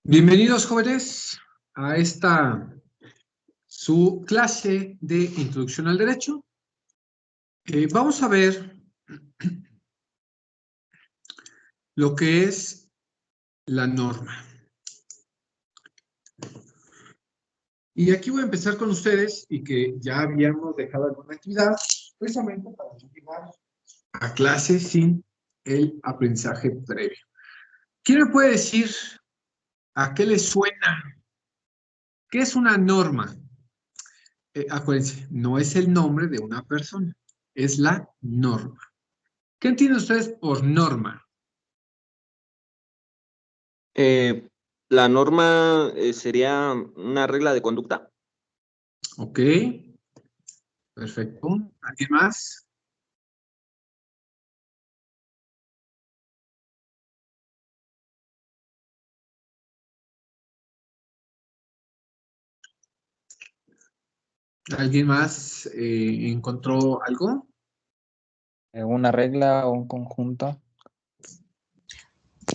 Bienvenidos, jóvenes, a esta su clase de Introducción al Derecho. Vamos a ver lo que es la norma. Y aquí voy a empezar con ustedes y que ya habíamos dejado alguna actividad, precisamente para no llegar a clase sin el aprendizaje previo. ¿Quién me puede decir a qué le suena? ¿Qué es una norma? Acuérdense, no es el nombre de una persona, es la norma. ¿Qué entienden ustedes por norma? La norma sería una regla de conducta. Ok, perfecto. ¿Alguien más? ¿Alguien más encontró algo? ¿Una regla o un conjunto?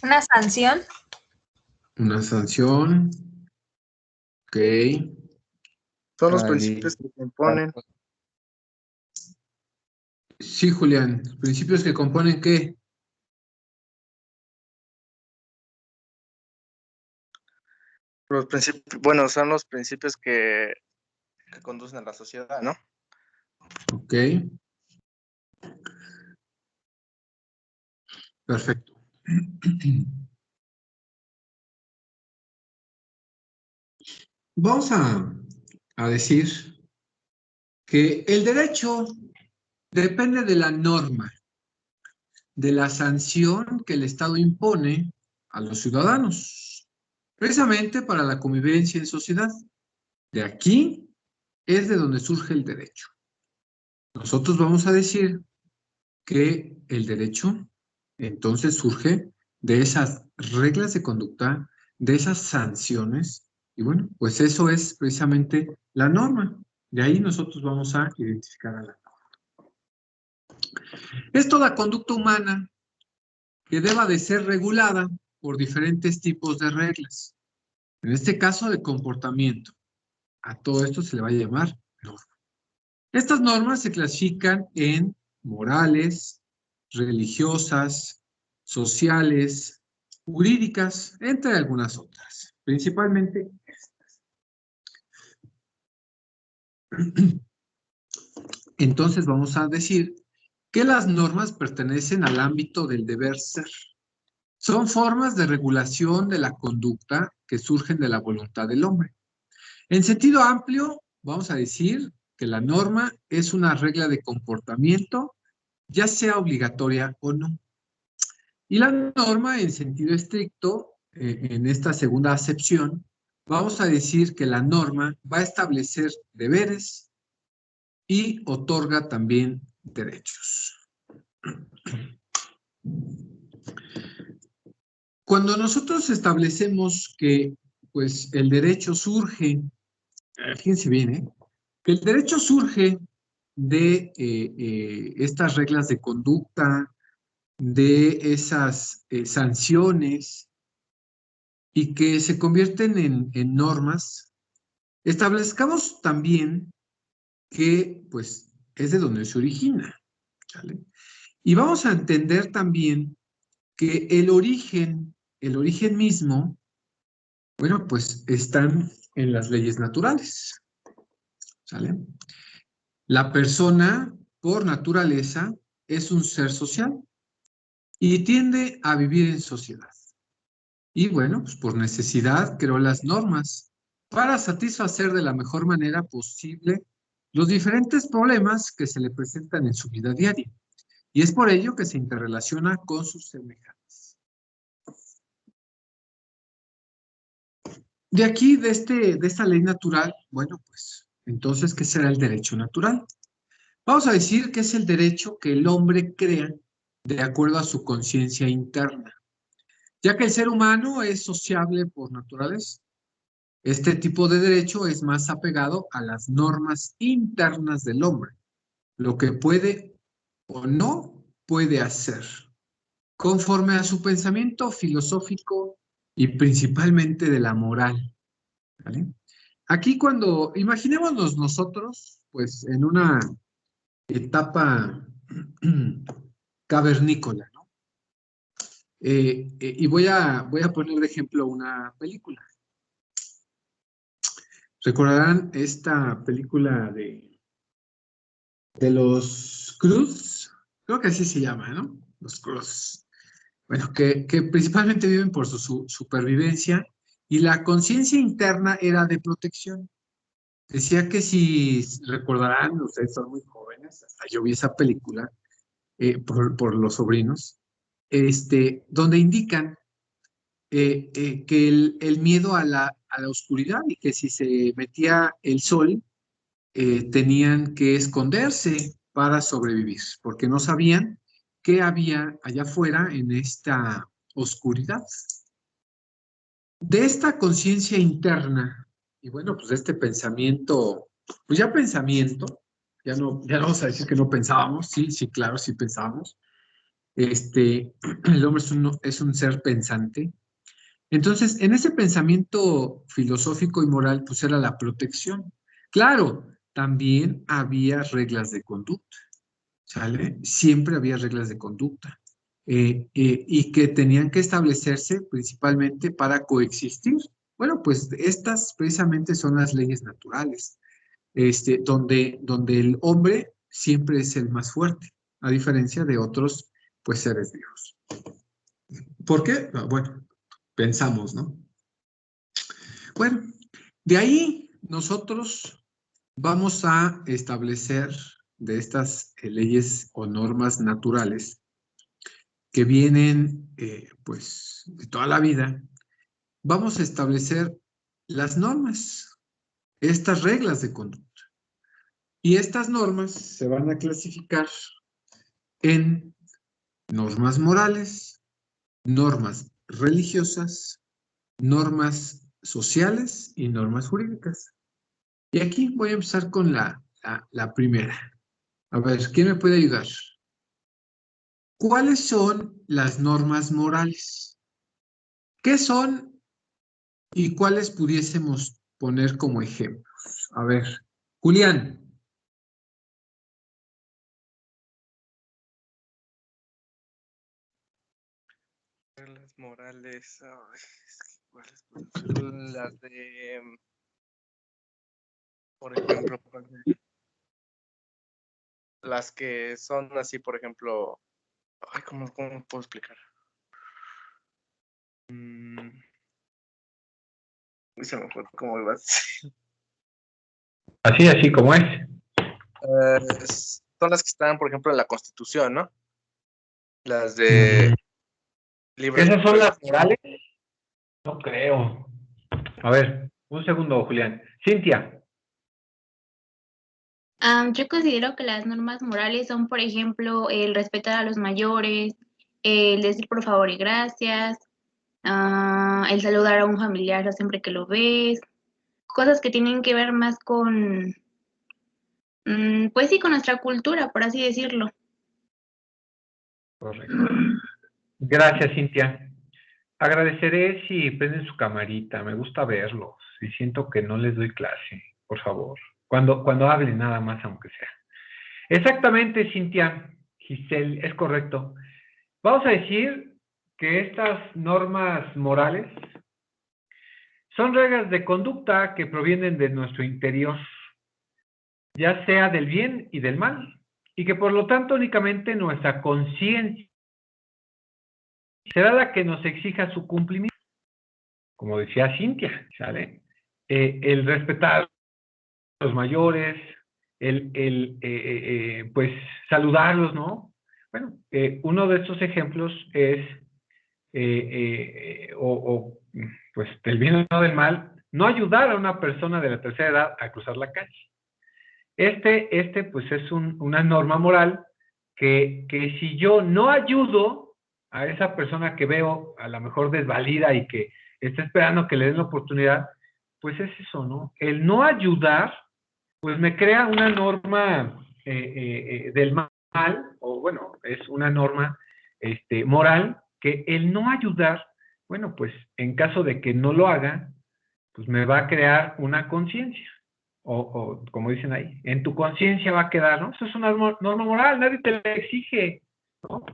¿Una sanción? Una sanción. Ok. Son los principios que componen. Sí, Julián. ¿Principios que componen qué? Los principios, bueno, son los principios que conducen a la sociedad, ¿no? Ok. Perfecto. Vamos a decir que el derecho depende de la norma, de la sanción que el Estado impone a los ciudadanos, precisamente para la convivencia en sociedad. De aquí es de donde surge el derecho. Nosotros vamos a decir que el derecho entonces surge de esas reglas de conducta, de esas sanciones, y bueno, pues eso es precisamente la norma. De ahí nosotros vamos a identificar a la norma. Es toda conducta humana que deba de ser regulada por diferentes tipos de reglas. En este caso de comportamiento. A todo esto se le va a llamar norma. Estas normas se clasifican en morales, religiosas, sociales, jurídicas, entre algunas otras, principalmente estas. Entonces vamos a decir que las normas pertenecen al ámbito del deber ser. Son formas de regulación de la conducta que surgen de la voluntad del hombre. En sentido amplio, vamos a decir que la norma es una regla de comportamiento, ya sea obligatoria o no. Y la norma, en sentido estricto, en esta segunda acepción, vamos a decir que la norma va a establecer deberes y otorga también derechos. Cuando nosotros establecemos que pues, el derecho surge, fíjense bien, que el derecho surge de estas reglas de conducta, de esas sanciones y que se convierten en normas, establezcamos también que pues es de donde se origina, ¿sale? Y vamos a entender también que el origen mismo, bueno, pues están en las leyes naturales, ¿sale? La persona, por naturaleza, es un ser social y tiende a vivir en sociedad. Y bueno, pues por necesidad creó las normas para satisfacer de la mejor manera posible los diferentes problemas que se le presentan en su vida diaria. Y es por ello que se interrelaciona con sus semejantes. De aquí, de esta ley natural, bueno, pues, entonces, ¿qué será el derecho natural? Vamos a decir que es el derecho que el hombre crea de acuerdo a su conciencia interna. Ya que el ser humano es sociable por naturaleza, este tipo de derecho es más apegado a las normas internas del hombre, lo que puede o no puede hacer, conforme a su pensamiento filosófico y principalmente de la moral, ¿vale? Aquí cuando, imaginémonos nosotros, pues en una etapa cavernícola, ¿no? Y voy a poner de ejemplo una película. ¿Recordarán esta película de los Cruz? Creo que así se llama, ¿no? Los Cruz. Bueno, que principalmente viven por su supervivencia y la conciencia interna era de protección. Decía que si recordarán, ustedes son muy jóvenes, hasta yo vi esa película por los sobrinos, donde indican que el miedo a la oscuridad y que si se metía el sol, tenían que esconderse para sobrevivir, porque no sabían qué había allá afuera en esta oscuridad. De esta conciencia interna, y bueno, pues de este pensamiento, pues ya pensamiento, ya no vamos a decir que no pensábamos, sí, sí, claro, sí pensábamos. El hombre es un ser pensante. Entonces, en ese pensamiento filosófico y moral, pues era la protección. Claro, también había reglas de conducta, ¿sale? Siempre había reglas de conducta y que tenían que establecerse principalmente para coexistir. Bueno, pues estas precisamente son las leyes naturales, donde el hombre siempre es el más fuerte, a diferencia de otros, pues, seres vivos. ¿Por qué? Bueno, pensamos, ¿no? Bueno, de ahí nosotros vamos a establecer de estas leyes o normas naturales que vienen, pues, de toda la vida, vamos a establecer las normas, estas reglas de conducta. Y estas normas se van a clasificar en normas morales, normas religiosas, normas sociales y normas jurídicas. Y aquí voy a empezar con la primera. A ver, ¿quién me puede ayudar? ¿Cuáles son las normas morales? ¿Qué son y cuáles pudiésemos poner como ejemplos? A ver, Julián. Reglas morales. Ay, ¿cuáles pueden ser? Las de, por ejemplo, las que son así, por ejemplo. Ay, ¿cómo puedo explicar? Se me fue cómo iba a decir. Así como es. Son las que están, por ejemplo, en la Constitución, ¿no? Las de libre. ¿Esas son las morales? No creo. A ver, un segundo, Julián. Cintia. Yo considero que las normas morales son, por ejemplo, el respetar a los mayores, el decir por favor y gracias, el saludar a un familiar siempre que lo ves, cosas que tienen que ver más con, pues sí, con nuestra cultura, por así decirlo. Correcto. Gracias, Cintia. Agradeceré si prenden su camarita. Me gusta verlos y siento que no les doy clase, por favor. Cuando hablen nada más, aunque sea. Exactamente, Cintia. Giselle, es correcto. Vamos a decir que estas normas morales son reglas de conducta que provienen de nuestro interior, ya sea del bien y del mal, y que por lo tanto únicamente nuestra conciencia será la que nos exija su cumplimiento. Como decía Cintia, ¿sale? El respetar a los mayores, pues saludarlos, ¿no? Bueno, uno de estos ejemplos es, pues del bien o del mal, no ayudar a una persona de la tercera edad a cruzar la calle. Pues es una norma moral que si yo no ayudo a esa persona que veo a lo mejor desvalida y que está esperando que le den la oportunidad, pues es eso, ¿no? El no ayudar, pues me crea una norma del mal, o bueno, es una norma moral, que el no ayudar bueno, pues en caso de que no lo haga, pues me va a crear una conciencia. O como dicen ahí, en tu conciencia va a quedar, ¿no? Eso es una norma moral, nadie te la exige, ¿no?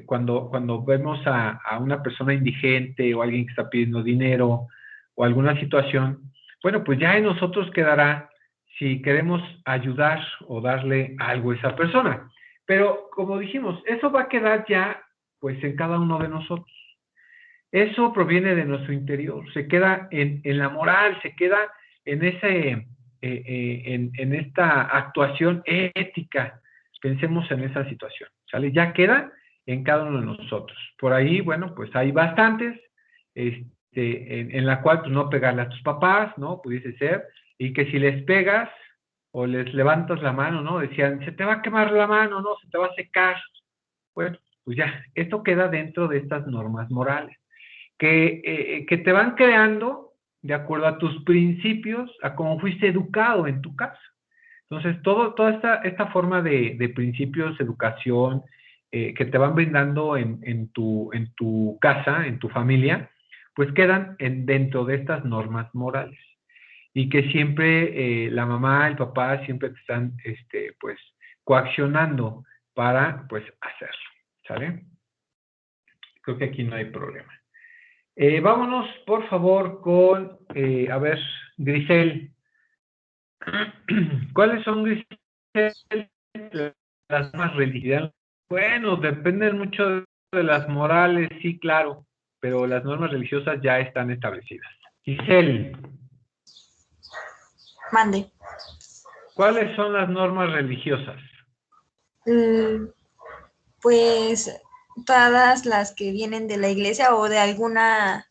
Cuando vemos a una persona indigente o alguien que está pidiendo dinero o alguna situación, bueno, pues ya en nosotros quedará si queremos ayudar o darle algo a esa persona. Pero como dijimos, eso va a quedar ya pues en cada uno de nosotros. Eso proviene de nuestro interior, se queda en la moral, se queda en en esta actuación ética. Pensemos en esa situación, ¿sale? Ya queda en cada uno de nosotros. Por ahí, bueno, pues hay bastantes, en la cual pues, no pegarle a tus papás, ¿no? Pudiese ser, y que si les pegas o les levantas la mano, ¿no? Decían, se te va a quemar la mano, ¿no? Se te va a secar. Bueno, pues ya, esto queda dentro de estas normas morales que te van creando de acuerdo a tus principios, a cómo fuiste educado en tu casa. Entonces, toda esta forma de principios, educación, que te van brindando en tu casa, en tu familia, pues quedan dentro de estas normas morales. Y que siempre la mamá, el papá, siempre te están, pues, coaccionando para, pues, hacerlo, ¿sale? Creo que aquí no hay problema. Vámonos, por favor, con, a ver, Grisel. ¿Cuáles son, Grisel, las normas religiosas? Bueno, dependen mucho de las morales, sí, claro, pero las normas religiosas ya están establecidas. Giselle, Mande. ¿cuáles son las normas religiosas? Pues todas las que vienen de la iglesia o de alguna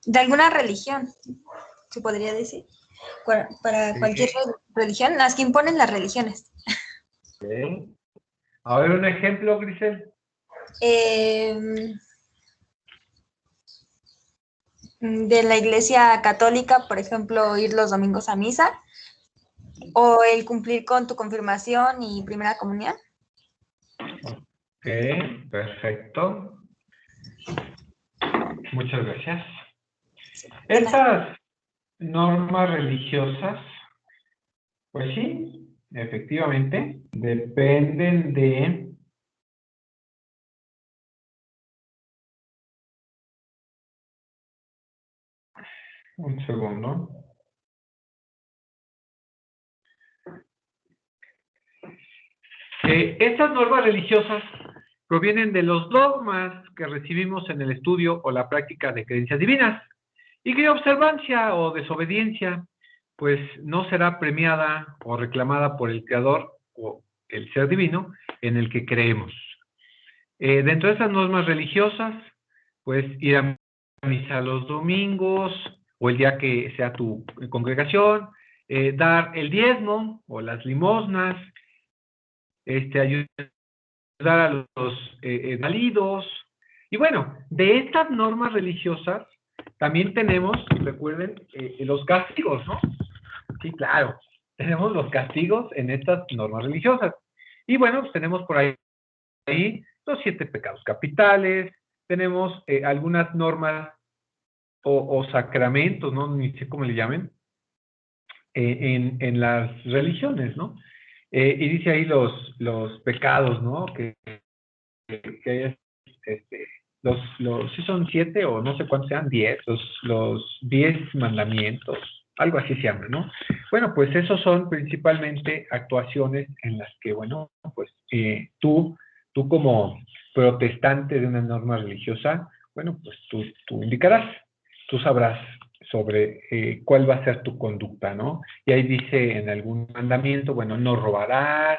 religión, se podría decir. Para cualquier religión, las que imponen las religiones. Okay. A ver, un ejemplo, Grisel. De la iglesia católica, por ejemplo, ir los domingos a misa, o el cumplir con tu confirmación y primera comunión. Ok, perfecto. Muchas gracias. Estas normas religiosas, pues sí, efectivamente, dependen de... Un segundo. Estas normas religiosas provienen de los dogmas que recibimos en el estudio o la práctica de creencias divinas y que observancia o desobediencia pues no será premiada o reclamada por el Creador o el ser divino en el que creemos. Dentro de esas normas religiosas, pues ir a misa los domingos o el día que sea tu congregación, dar el diezmo o las limosnas, ayudar a los válidos. Y bueno, de estas normas religiosas también tenemos, recuerden, los castigos, ¿no? Sí, claro, tenemos los castigos en estas normas religiosas. Y bueno, pues tenemos por ahí los 7 pecados capitales, tenemos algunas normas o sacramentos, ¿no? Ni sé cómo le llamen, en las religiones, ¿no? Y dice ahí los pecados, ¿no? Que hay, si son 7 o no sé cuántos sean, 10, los 10 mandamientos, algo así se llama, ¿no? Bueno, pues esos son principalmente actuaciones en las que, bueno, pues tú como protestante de una norma religiosa, bueno, pues tú indicarás, tú sabrás sobre cuál va a ser tu conducta, ¿no? Y ahí dice en algún mandamiento, bueno, no robarás,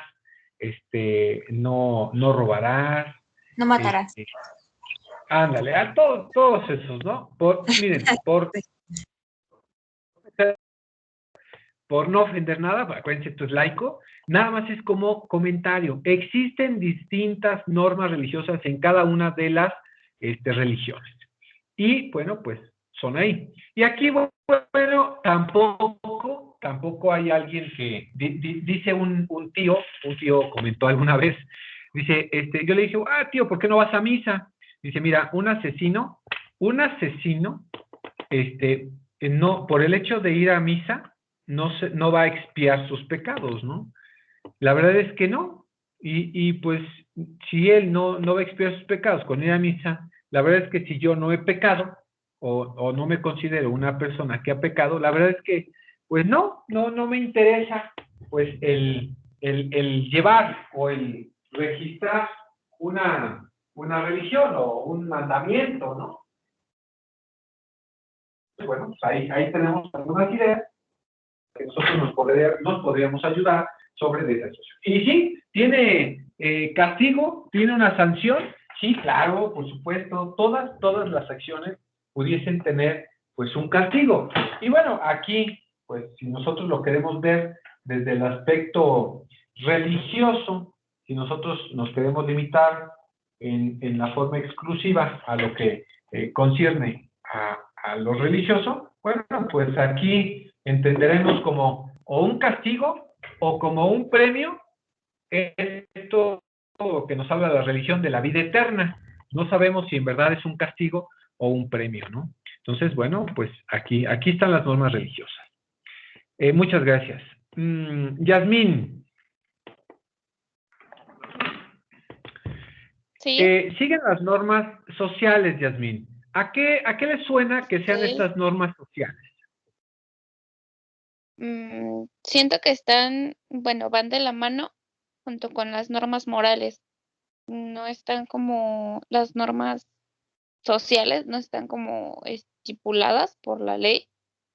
no robarás. No matarás. Ándale, a todos esos, ¿no? Miren, por no ofender nada, acuérdense, esto es laico, nada más es como comentario. Existen distintas normas religiosas en cada una de las religiones. Y, bueno, pues son ahí. Y aquí, bueno, tampoco hay alguien que, dice un tío comentó alguna vez, Dice, yo le dije, tío, ¿por qué no vas a misa? Dice, mira, un asesino, no, por el hecho de ir a misa, no va a expiar sus pecados, ¿no? La verdad es que no. Y pues, si él no va a expiar sus pecados con ir a misa, la verdad es que si yo no he pecado, o no me considero una persona que ha pecado, la verdad es que, pues no me interesa, pues, el llevar o el registrar una religión o un mandamiento, ¿no? Bueno, pues ahí tenemos algunas ideas que nosotros nos podríamos ayudar sobre esa situación. Y sí, tiene castigo, tiene una sanción, sí, claro, por supuesto, todas las acciones pudiesen tener pues un castigo. Y bueno, aquí, pues si nosotros lo queremos ver desde el aspecto religioso, si nosotros nos queremos limitar en la forma exclusiva a lo que concierne a lo religioso, bueno, pues aquí entenderemos como o un castigo o como un premio esto que nos habla de la religión de la vida eterna. No sabemos si en verdad es un castigo o un premio, ¿no? Entonces, bueno, pues aquí están las normas religiosas. Muchas gracias. Yasmín. Sí. Siguen las normas sociales, Yasmín. ¿A qué les suena que sean estas normas sociales? Siento que van de la mano junto con las normas morales. No están como las normas sociales, no están como estipuladas por la ley,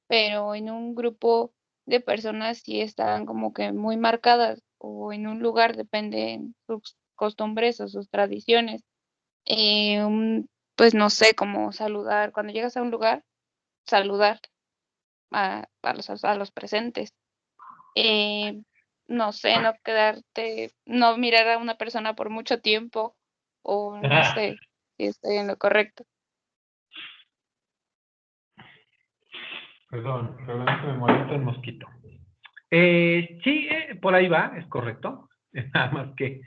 pero en un grupo de personas sí están como que muy marcadas, o en un lugar dependen sus costumbres o sus tradiciones. Pues no sé, como saludar, cuando llegas a un lugar, saludar a los presentes. No sé, no mirar a una persona por mucho tiempo, o no sé si estoy en lo correcto. Perdón, que me molesta el mosquito. Sí, por ahí va, es correcto. Nada más que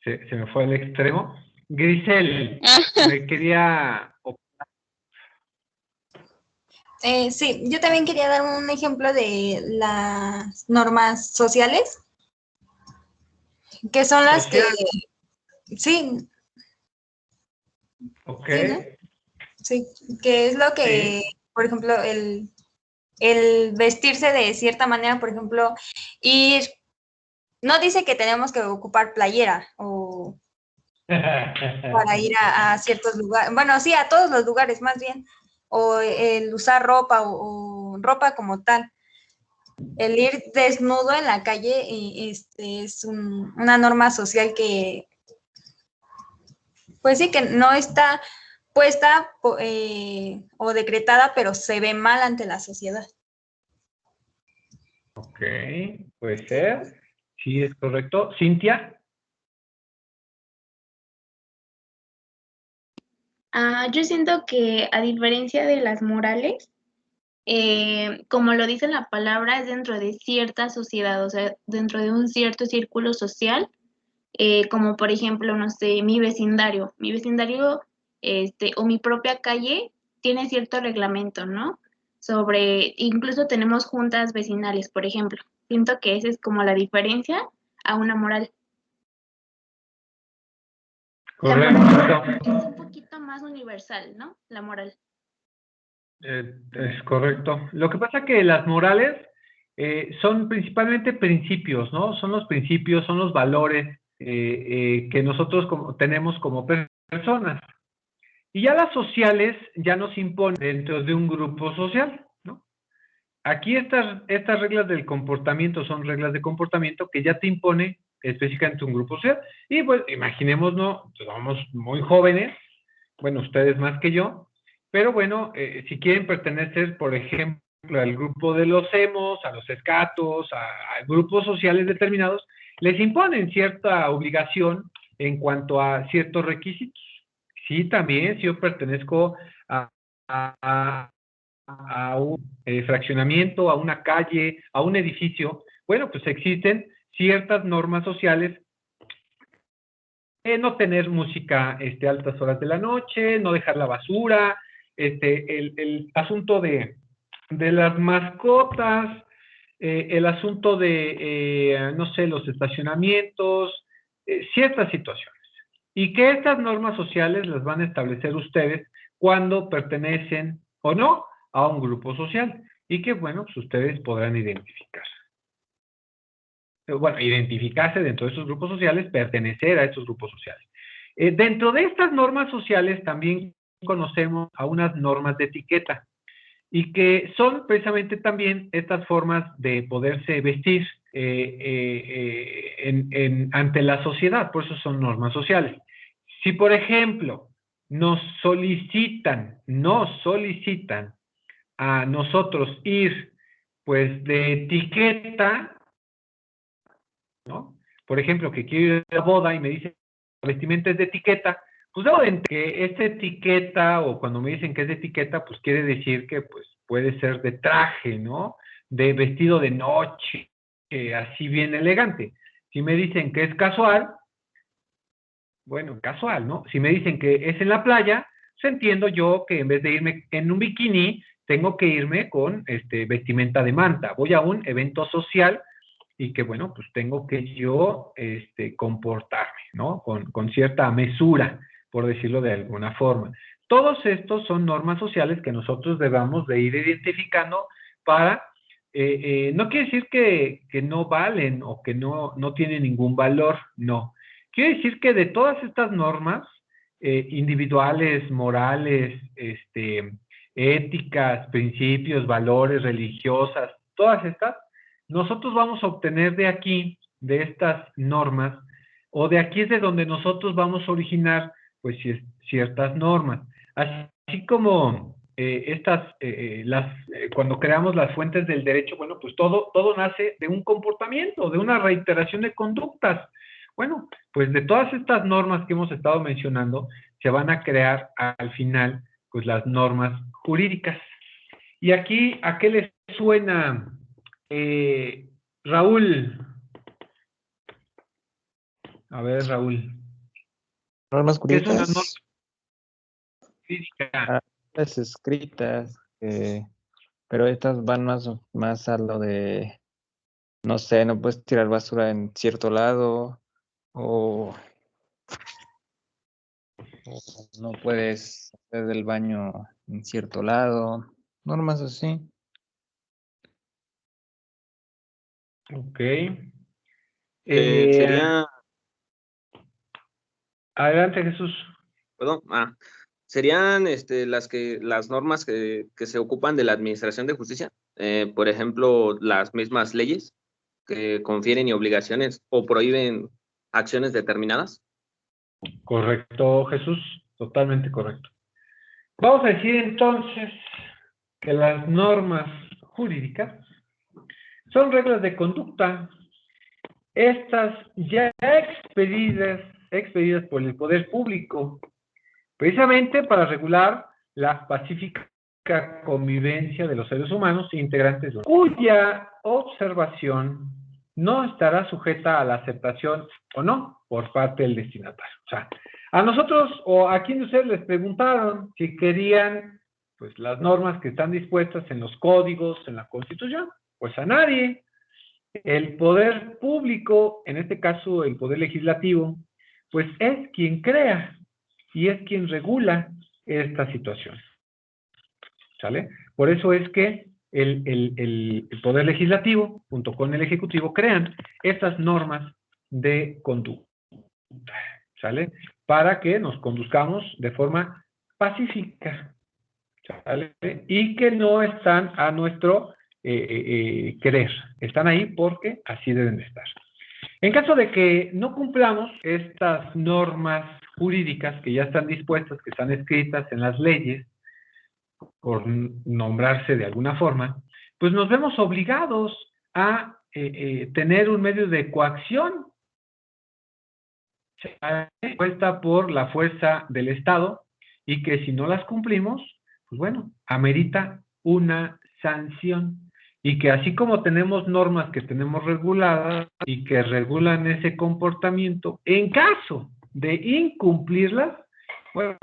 se me fue al extremo. Grisel, me quería... Sí, yo también quería dar un ejemplo de las normas sociales, que son las que... Sí. Ok. Sí, ¿no? Sí, que es lo que, por ejemplo, el vestirse de cierta manera, por ejemplo, no dice que tenemos que ocupar playera o para ir a ciertos lugares, bueno, sí, a todos los lugares más bien, o el usar ropa o ropa como tal. El ir desnudo en la calle es una norma social que, pues sí, que no está puesta o decretada, pero se ve mal ante la sociedad. Ok, puede ser. Sí, es correcto. ¿Cintia? Yo siento que a diferencia de las morales, como lo dice la palabra, es dentro de cierta sociedad, o sea, dentro de un cierto círculo social, como por ejemplo, no sé, mi vecindario, o mi propia calle tiene cierto reglamento, ¿no? Incluso tenemos juntas vecinales, por ejemplo. Siento que esa es como la diferencia a una moral. Correcto. La moral es un poquito más universal, ¿no? La moral. Es correcto. Lo que pasa que las morales son principalmente principios, ¿no? Son los principios, son los valores que nosotros tenemos como personas. Y ya las sociales ya nos imponen dentro de un grupo social, ¿no? Aquí estas reglas del comportamiento son reglas de comportamiento que ya te impone específicamente un grupo social. Y pues imaginémonos, somos muy jóvenes, bueno, ustedes más que yo, pero bueno, si quieren pertenecer, por ejemplo, al grupo de los emos, a los escatos, a grupos sociales determinados, les imponen cierta obligación en cuanto a ciertos requisitos. Sí, también, si yo pertenezco a un fraccionamiento, a una calle, a un edificio, bueno, pues existen ciertas normas sociales no tener música a altas horas de la noche, no dejar la basura, el asunto de las mascotas, el asunto de, no sé, los estacionamientos, ciertas situaciones. Y que estas normas sociales las van a establecer ustedes cuando pertenecen o no a un grupo social. Y que, bueno, pues ustedes podrán identificarse. Bueno, identificarse dentro de esos grupos sociales, pertenecer a esos grupos sociales. Dentro de estas normas sociales también conocemos a unas normas de etiqueta y que son precisamente también estas formas de poderse vestir ante la sociedad, por eso son normas sociales. Si, por ejemplo, nos solicitan a nosotros ir, pues, de etiqueta, ¿no? Por ejemplo, que quiero ir a la boda y me dicen vestimenta es de etiqueta, pues debo de entender que esta etiqueta, o cuando me dicen que es de etiqueta, pues quiere decir que pues puede ser de traje, ¿no? De vestido de noche, así bien elegante. Si me dicen que es casual, bueno, casual, ¿no? Si me dicen que es en la playa, pues entiendo yo que en vez de irme en un bikini, tengo que irme con vestimenta de manta. Voy a un evento social y que, bueno, pues tengo que yo comportarme, ¿no? Con cierta mesura, por decirlo de alguna forma. Todos estos son normas sociales que nosotros debamos de ir identificando para, no quiere decir que no valen o que no tienen ningún valor, no. Quiere decir que de todas estas normas individuales, morales, éticas, principios, valores, religiosas, todas estas, nosotros vamos a obtener de aquí, de estas normas, o de aquí es de donde nosotros vamos a originar, pues, ciertas normas. Así como cuando creamos las fuentes del derecho, bueno, pues todo nace de un comportamiento, de una reiteración de conductas. Bueno, pues de todas estas normas que hemos estado mencionando, se van a crear al final, pues, las normas jurídicas. Y aquí, ¿a qué les suena? Raúl. A ver, Raúl. Normas ¿Qué es una jurídicas, norma jurídica? las escritas, pero estas van más a lo de, no sé, no puedes tirar basura en cierto lado, o no puedes hacer del baño en cierto lado, normas así. Ok. Sería, Adelante, Jesús. perdón, serían las normas que se ocupan de la administración de justicia, por ejemplo, las mismas leyes que confieren obligaciones o prohíben acciones determinadas. Correcto, Jesús. Totalmente correcto. Vamos a decir entonces que las normas jurídicas son reglas de conducta. Estas ya expedidas por el poder público, precisamente para regular la pacífica convivencia de los seres humanos integrantes, cuya observación no estará sujeta a la aceptación o no por parte del destinatario. O sea, a nosotros o a quien ustedes les preguntaron si querían, pues, las normas que están dispuestas en los códigos, en la Constitución, pues a nadie. El poder público, en este caso el poder legislativo, pues es quien crea y es quien regula esta situación. ¿Sale? Por eso es que el poder legislativo, junto con el ejecutivo, crean estas normas de conducta. ¿Sale? Para que nos conduzcamos de forma pacífica. ¿Sale? Y que no están a nuestro querer. Están ahí porque así deben de estar. En caso de que no cumplamos estas normas jurídicas que ya están dispuestas, que están escritas en las leyes, por nombrarse de alguna forma, pues nos vemos obligados a tener un medio de coacción impuesta por la fuerza del Estado y que si no las cumplimos, pues bueno, amerita una sanción. Y que así como tenemos normas que tenemos reguladas y que regulan ese comportamiento, en caso de incumplirlas, bueno,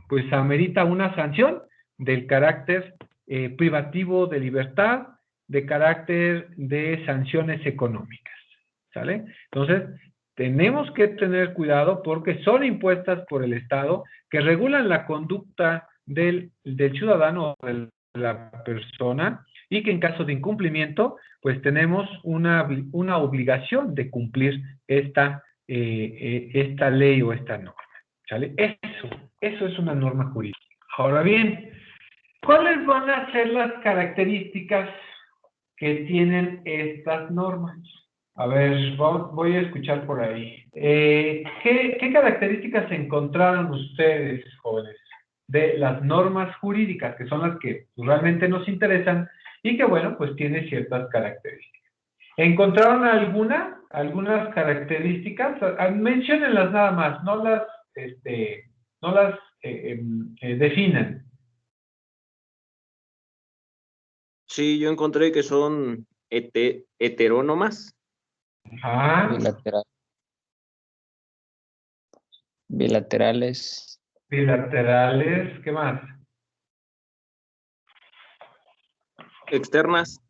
pues amerita una sanción del carácter privativo de libertad, de carácter de sanciones económicas, ¿sale? Entonces, tenemos que tener cuidado porque son impuestas por el Estado que regulan la conducta del ciudadano o de la persona y que en caso de incumplimiento, pues tenemos una obligación de cumplir esta ley o esta norma, ¿sale? Eso es una norma jurídica. Ahora bien, ¿cuáles van a ser las características que tienen estas normas? A ver, voy a escuchar por ahí. ¿Qué características encontraron ustedes, jóvenes, de las normas jurídicas, que son las que realmente nos interesan y que, bueno, pues tiene ciertas características? ¿Encontraron algunas características? Menciónenlas nada más, no las definan. Sí, yo encontré que son heterónomas. Ajá. Bilaterales. Bilaterales, ¿qué más? Externas.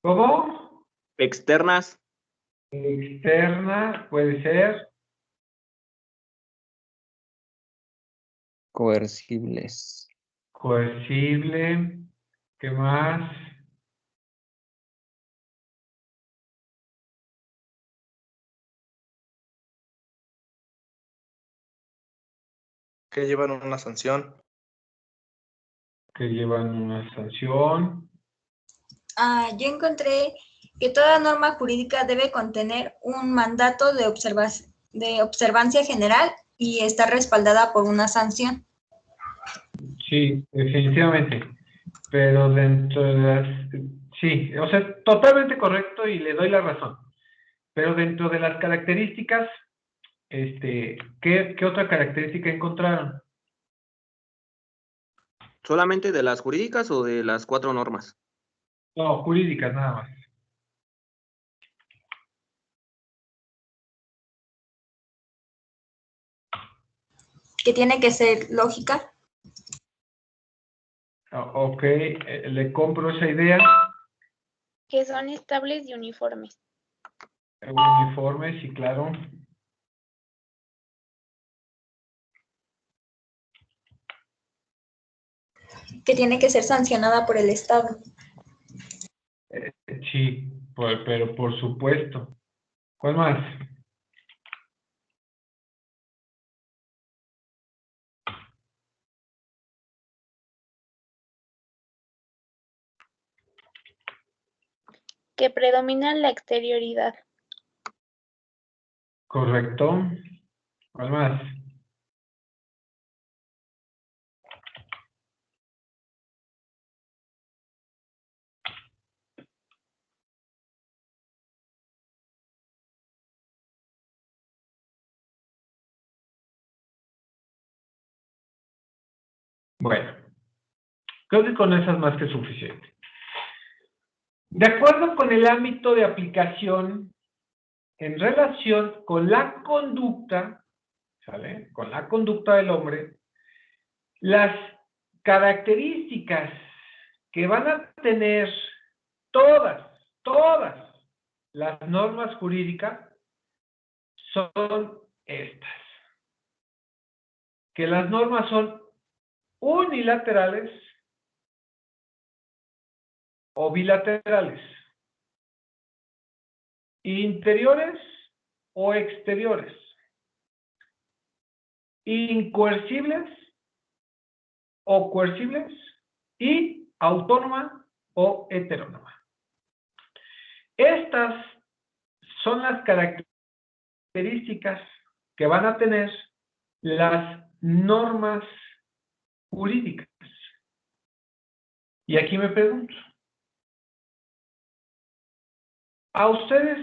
¿Cómo? Externas. Externa, puede ser. Coercibles. Coercible, ¿qué más? Que llevan una sanción. Que llevan una sanción. Yo encontré que toda norma jurídica debe contener un mandato de observancia general y estar respaldada por una sanción. Sí, definitivamente. Pero dentro de las... Sí, o sea, totalmente correcto y le doy la razón. Pero dentro de las características, ¿qué otra característica encontraron? ¿Solamente de las jurídicas o de las 4 normas? No, jurídicas nada más. Que tiene que ser lógica. Ok, le compro esa idea. Que son estables y uniformes. Uniforme, sí, claro. Que tiene que ser sancionada por el Estado. Sí, pero por supuesto. ¿Cuál más? Que predomina la exterioridad. Correcto. ¿Cuál más? Bueno, creo que con eso es más que suficiente. De acuerdo con el ámbito de aplicación, en relación con la conducta, ¿sale? Con la conducta del hombre, las características que van a tener todas las normas jurídicas son estas. Que las normas son unilaterales o bilaterales, interiores o exteriores, incoercibles o coercibles y autónoma o heterónoma. Estas son las características que van a tener las normas jurídicas. Y aquí me pregunto, ¿a ustedes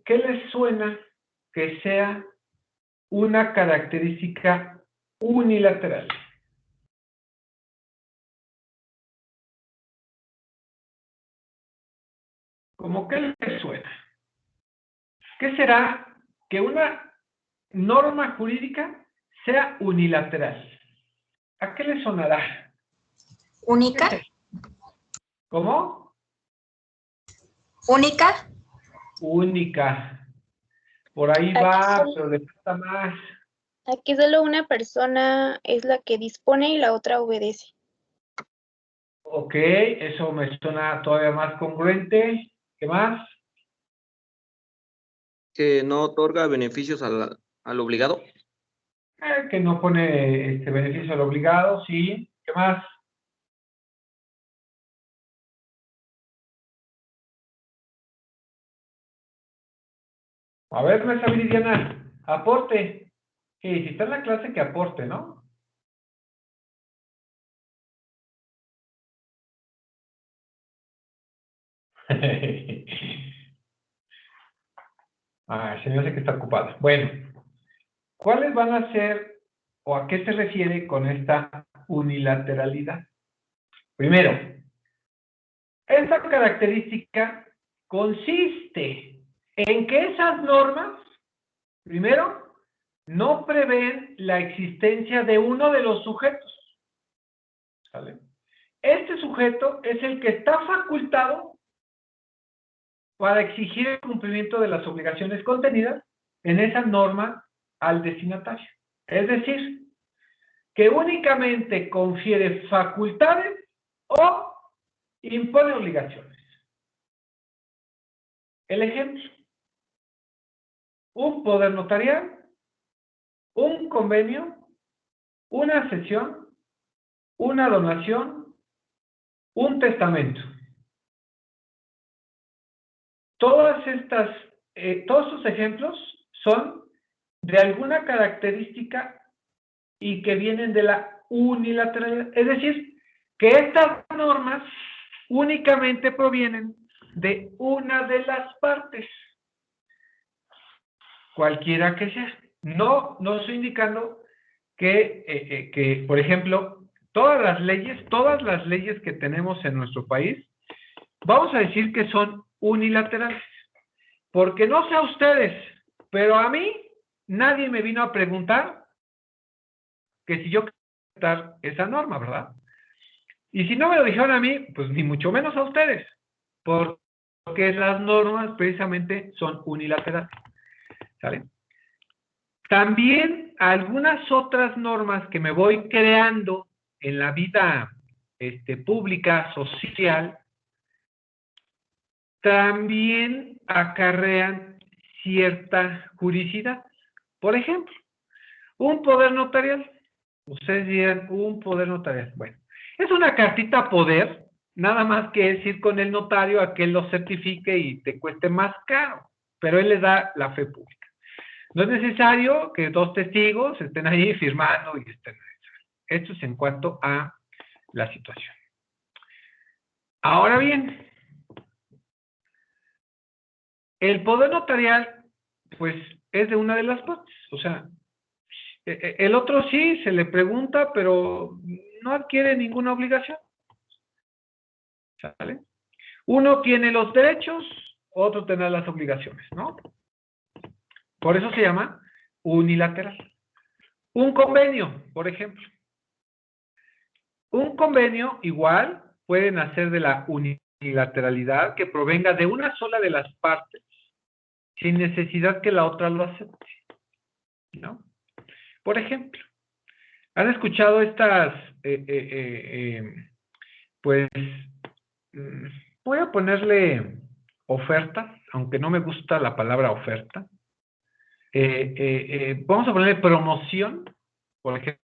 qué les suena que sea una característica unilateral? ¿Cómo qué les suena? ¿Qué será que una norma jurídica sea unilateral? ¿A qué le sonará? ¿Única? ¿Cómo? ¿Única? Única. Por ahí Aquí va, solo- pero le falta más. Aquí solo una persona es la que dispone y la otra obedece. Ok, eso me suena todavía más congruente. ¿Qué más? Que no otorga beneficios al obligado. Que no pone beneficio al obligado, sí. ¿Qué más? A ver, Mesa Viridiana, aporte. Sí, si está en la clase, que aporte, ¿no? Se me hace que está ocupada. Bueno, ¿cuáles van a ser o a qué se refiere con esta unilateralidad? Primero, esta característica consiste en que esas normas, primero, no prevén la existencia de uno de los sujetos. ¿Sale? Este sujeto es el que está facultado para exigir el cumplimiento de las obligaciones contenidas en esa norma al destinatario. Es decir, que únicamente confiere facultades o impone obligaciones. El ejemplo: un poder notarial, un convenio, una cesión, una donación, un testamento. Todos estos ejemplos son de alguna característica y que vienen de la unilateralidad. Es decir, que estas normas únicamente provienen de una de las partes, cualquiera que sea. No estoy indicando que, por ejemplo, todas las leyes que tenemos en nuestro país, vamos a decir que son unilaterales. Porque no sé a ustedes, pero a mí nadie me vino a preguntar que si yo quería aceptar esa norma, ¿verdad? Y si no me lo dijeron a mí, pues ni mucho menos a ustedes, porque las normas precisamente son unilaterales. ¿Sale? También algunas otras normas que me voy creando en la vida pública, social, también acarrean cierta juridicidad. Por ejemplo, un poder notarial. Ustedes dirán, un poder notarial. Bueno, es una cartita poder, nada más que es ir con el notario a que él lo certifique y te cueste más caro, pero él le da la fe pública. No es necesario que dos testigos estén ahí firmando y estén ahí. Esto es en cuanto a la situación. Ahora bien, el poder notarial, pues, es de una de las partes. O sea, el otro sí se le pregunta, pero no adquiere ninguna obligación. ¿Sale? Uno tiene los derechos, otro tiene las obligaciones, ¿no? Por eso se llama unilateral. Un convenio, por ejemplo. Un convenio igual puede nacer de la unilateralidad que provenga de una sola de las partes, sin necesidad que la otra lo acepte, ¿no? Por ejemplo, ¿han escuchado estas, pues, voy a ponerle ofertas, aunque no me gusta la palabra oferta? Vamos a ponerle promoción, por ejemplo,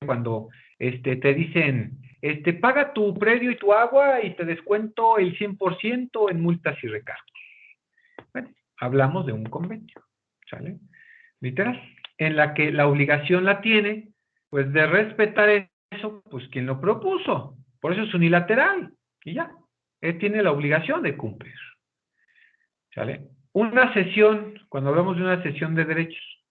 cuando te dicen, paga tu predio y tu agua y te descuento el 100% en multas y recargos. Bueno, hablamos de un convenio, ¿sale? Literal, en la que la obligación la tiene, pues, de respetar eso, pues, quien lo propuso. Por eso es unilateral, y ya. Él tiene la obligación de cumplir, ¿sale? Una cesión, cuando hablamos de una cesión de derechos.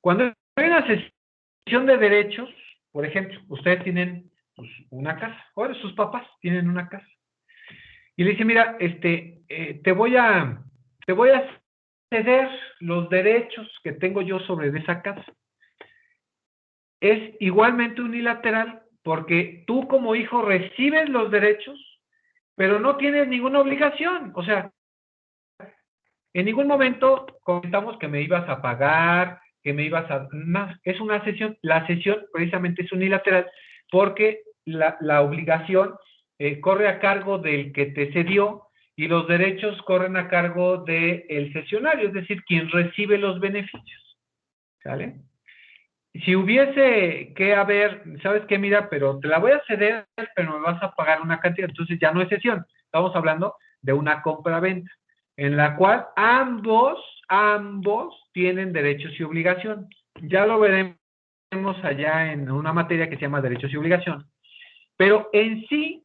Cuando hay una cesión de derechos, por ejemplo, ustedes tienen, pues, una casa, o sus papás tienen una casa. Y le dice, mira, te voy a ceder los derechos que tengo yo sobre esa casa. Es igualmente unilateral porque tú como hijo recibes los derechos, pero no tienes ninguna obligación. O sea, en ningún momento comentamos que me ibas a pagar, que me ibas a... No, es una cesión. La cesión precisamente es unilateral porque la obligación corre a cargo del que te cedió y los derechos corren a cargo del cesionario, es decir, quien recibe los beneficios. ¿Sale? Si hubiese que haber, ¿sabes qué? Mira, pero te la voy a ceder, pero me vas a pagar una cantidad, entonces ya no es cesión. Estamos hablando de una compra-venta, en la cual ambos tienen derechos y obligaciones. Ya lo veremos allá en una materia que se llama derechos y obligaciones. Pero en sí,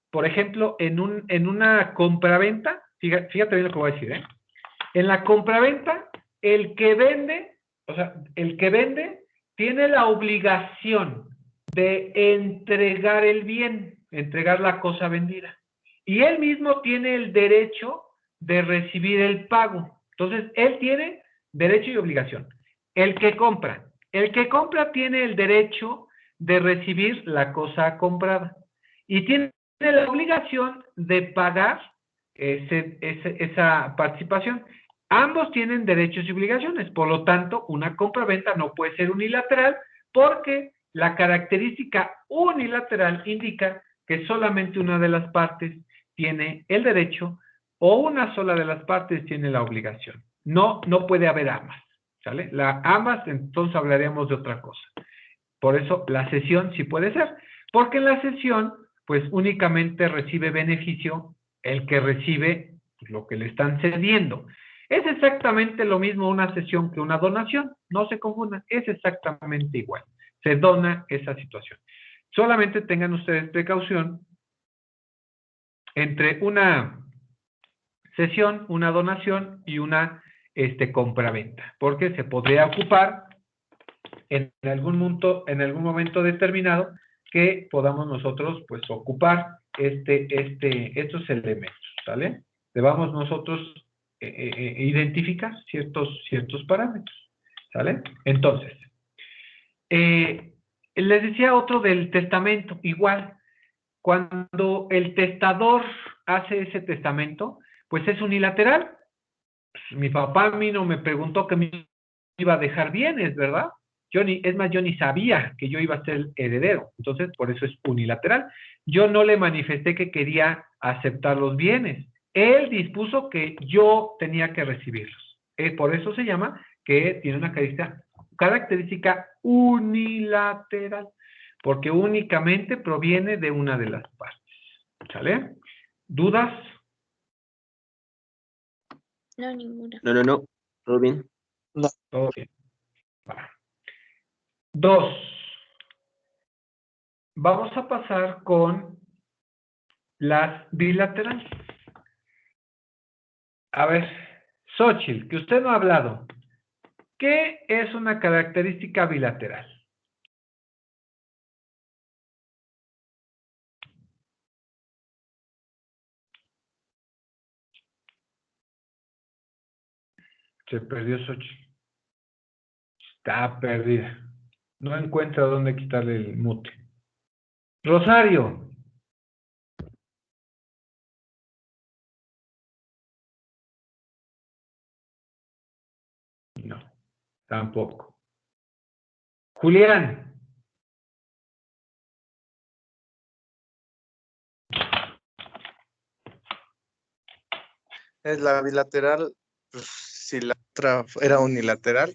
por ejemplo, en una compraventa, fíjate bien lo que voy a decir, ¿eh? En la compraventa, el que vende tiene la obligación de entregar el bien, entregar la cosa vendida. Y él mismo tiene el derecho de recibir el pago. Entonces, él tiene derecho y obligación. El que compra tiene el derecho de recibir la cosa comprada. Y tiene la obligación de pagar esa participación. Ambos tienen derechos y obligaciones, por lo tanto, una compra-venta no puede ser unilateral porque la característica unilateral indica que solamente una de las partes tiene el derecho o una sola de las partes tiene la obligación. No puede haber ambas, ¿sale? Ambas, entonces hablaríamos de otra cosa. Por eso la cesión sí puede ser, porque en la cesión, pues únicamente recibe beneficio el que recibe lo que le están cediendo. Es exactamente lo mismo una cesión que una donación, no se confundan, es exactamente igual. Se dona esa situación. Solamente tengan ustedes precaución entre una cesión, una donación y una compraventa, porque se podría ocupar en algún momento determinado que podamos nosotros pues ocupar estos elementos, ¿sale? Debamos nosotros identificar ciertos parámetros, ¿sale? Entonces, les decía otro del testamento, igual, cuando el testador hace ese testamento, pues es unilateral. Pues, mi papá a mí no me preguntó que me iba a dejar bienes, ¿verdad? Yo ni sabía que yo iba a ser heredero, entonces por eso es unilateral. Yo no le manifesté que quería aceptar los bienes. Él dispuso que yo tenía que recibirlos. Por eso se llama que tiene una característica unilateral, porque únicamente proviene de una de las partes. ¿Sale? ¿Dudas? No, ninguna. No. ¿Todo bien? No. Todo bien. Va. 2. Vamos a pasar con las bilaterales. A ver, Xóchitl, que usted no ha hablado. ¿Qué es una característica bilateral? Se perdió Xóchitl. Está perdida. No encuentra dónde quitarle el mute. Rosario. No, tampoco. Julián. Es la bilateral, pues, si la otra era unilateral,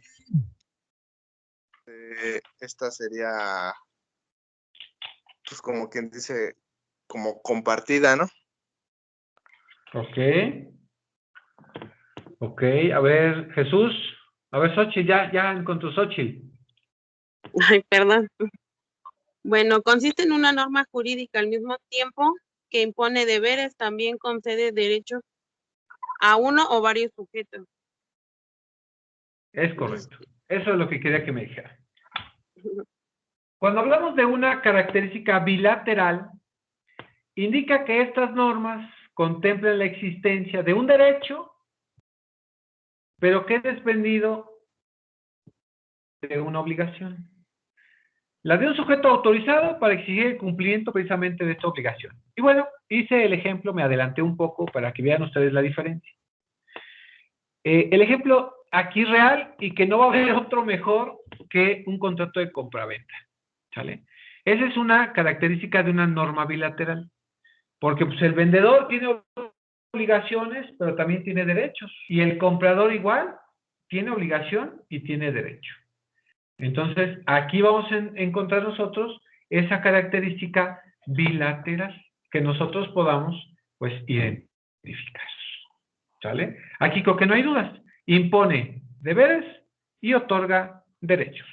esta sería, pues como quien dice, como compartida, ¿no? Ok. Ok, a ver, Jesús. A ver, Xochitl, ya con tu Xochitl. Ay, perdón. Bueno, consiste en una norma jurídica al mismo tiempo que impone deberes, también concede derechos a uno o varios sujetos. Es correcto. Eso es lo que quería que me dijera. Cuando hablamos de una característica bilateral, indica que estas normas contemplan la existencia de un derecho pero que he desprendido de una obligación. La de un sujeto autorizado para exigir el cumplimiento precisamente de esta obligación. Y bueno, hice el ejemplo, me adelanté un poco para que vean ustedes la diferencia. El ejemplo aquí real y que no va a haber otro mejor que un contrato de compraventa. ¿Sale? Esa es una característica de una norma bilateral. Porque pues, el vendedor tiene obligaciones, pero también tiene derechos. Y el comprador igual tiene obligación y tiene derecho. Entonces, aquí vamos a encontrar nosotros esa característica bilateral que nosotros podamos, pues, identificar. ¿Sale? Aquí creo que no hay dudas. Impone deberes y otorga derechos.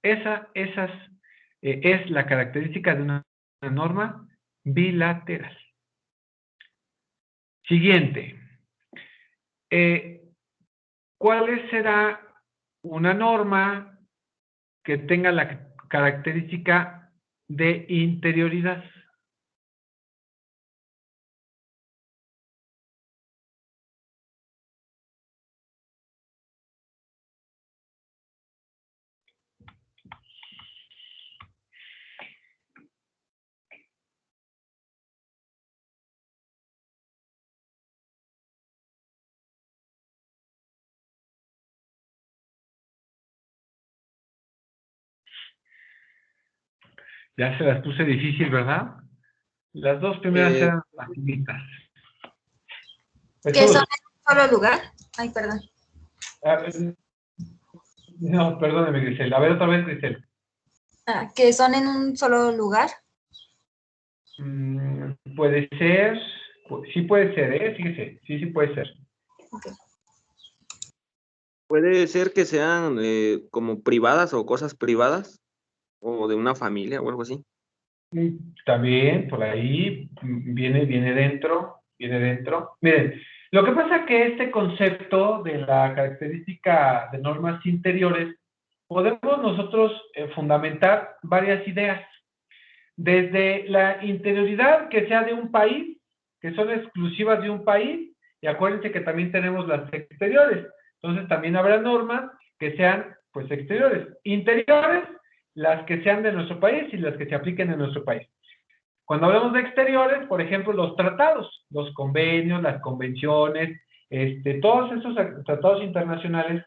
Esa es la característica de una norma bilateral. Siguiente. ¿Cuál será una norma que tenga la característica de interioridad? Ya se las puse difícil, ¿verdad? Las dos primeras eran facilitas. ¿Que son en un solo lugar? Ay, perdón. No, perdóneme, Grisel. A ver otra vez, Grisel. ¿Que son en un solo lugar? Puede ser, sí puede ser, fíjese, sí puede ser. Okay. Puede ser que sean como privadas o cosas privadas, o de una familia o algo así. También, por ahí, viene dentro. Miren, lo que pasa es que este concepto de la característica de normas interiores, podemos nosotros fundamentar varias ideas. Desde la interioridad que sea de un país, que son exclusivas de un país, y acuérdense que también tenemos las exteriores. Entonces también habrá normas que sean, pues, exteriores. Interiores, las que sean de nuestro país y las que se apliquen en nuestro país. Cuando hablamos de exteriores, por ejemplo, los tratados, los convenios, las convenciones, todos esos tratados internacionales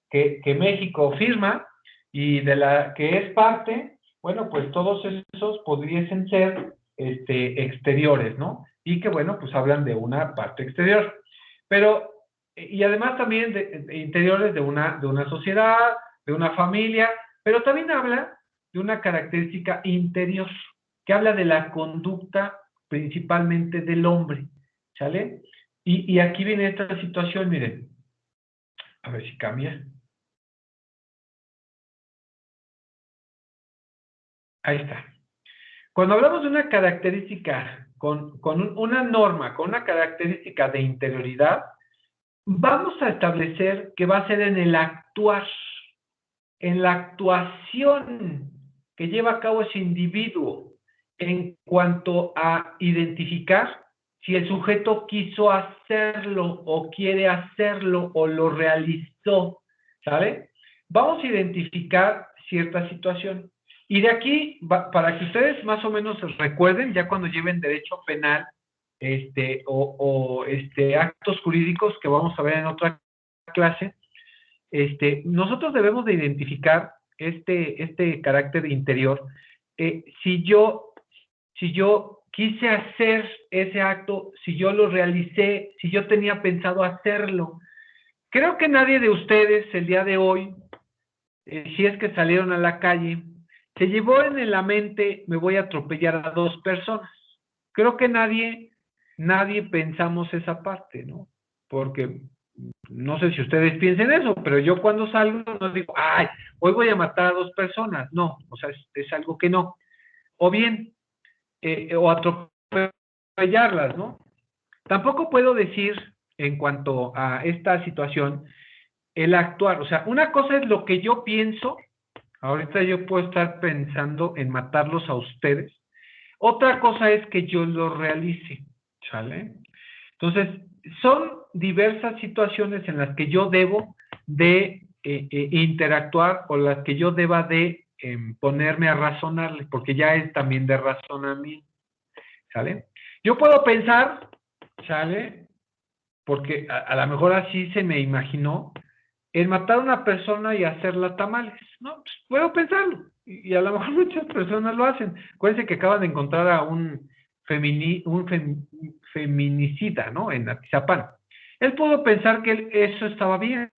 que México firma y de la que es parte, bueno, pues todos esos podrían ser exteriores, ¿no? Y que, bueno, pues hablan de una parte exterior. Pero, y además también de interiores de una sociedad, de una familia, pero también habla de una característica interior, que habla de la conducta principalmente del hombre, ¿sale? Y aquí viene esta situación, miren. A ver si cambia. Ahí está. Cuando hablamos de una característica, con una norma, con una característica de interioridad, vamos a establecer que va a ser en el actuar, en la actuación que lleva a cabo ese individuo en cuanto a identificar si el sujeto quiso hacerlo o quiere hacerlo o lo realizó, ¿sale? Vamos a identificar cierta situación. Y de aquí, para que ustedes más o menos recuerden, ya cuando lleven derecho penal actos jurídicos que vamos a ver en otra clase, nosotros debemos de identificar este carácter interior. Si yo quise hacer ese acto, si yo lo realicé, si yo tenía pensado hacerlo. Creo que nadie de ustedes el día de hoy, si es que salieron a la calle, se llevó en la mente, me voy a atropellar a 2 personas. Creo que nadie pensamos esa parte, ¿no? Porque no sé si ustedes piensen eso, pero yo cuando salgo no digo, ay, hoy voy a matar a 2 personas. No, o sea, es algo que no. O bien, o atropellarlas, ¿no? Tampoco puedo decir, en cuanto a esta situación, el actuar. O sea, una cosa es lo que yo pienso. Ahorita yo puedo estar pensando en matarlos a ustedes. Otra cosa es que yo lo realice, ¿sale? Entonces, son diversas situaciones en las que yo debo de interactuar o las que yo deba de ponerme a razonarle, porque ya es también de razonamiento, ¿sale? Yo puedo pensar, ¿sale? Porque a lo mejor así se me imaginó, el matar a una persona y hacerla tamales, ¿no? Pues puedo pensarlo, y a lo mejor muchas personas lo hacen. Acuérdense que acaban de encontrar a un feminicida, ¿no? En Atizapán. Él pudo pensar que eso estaba bien,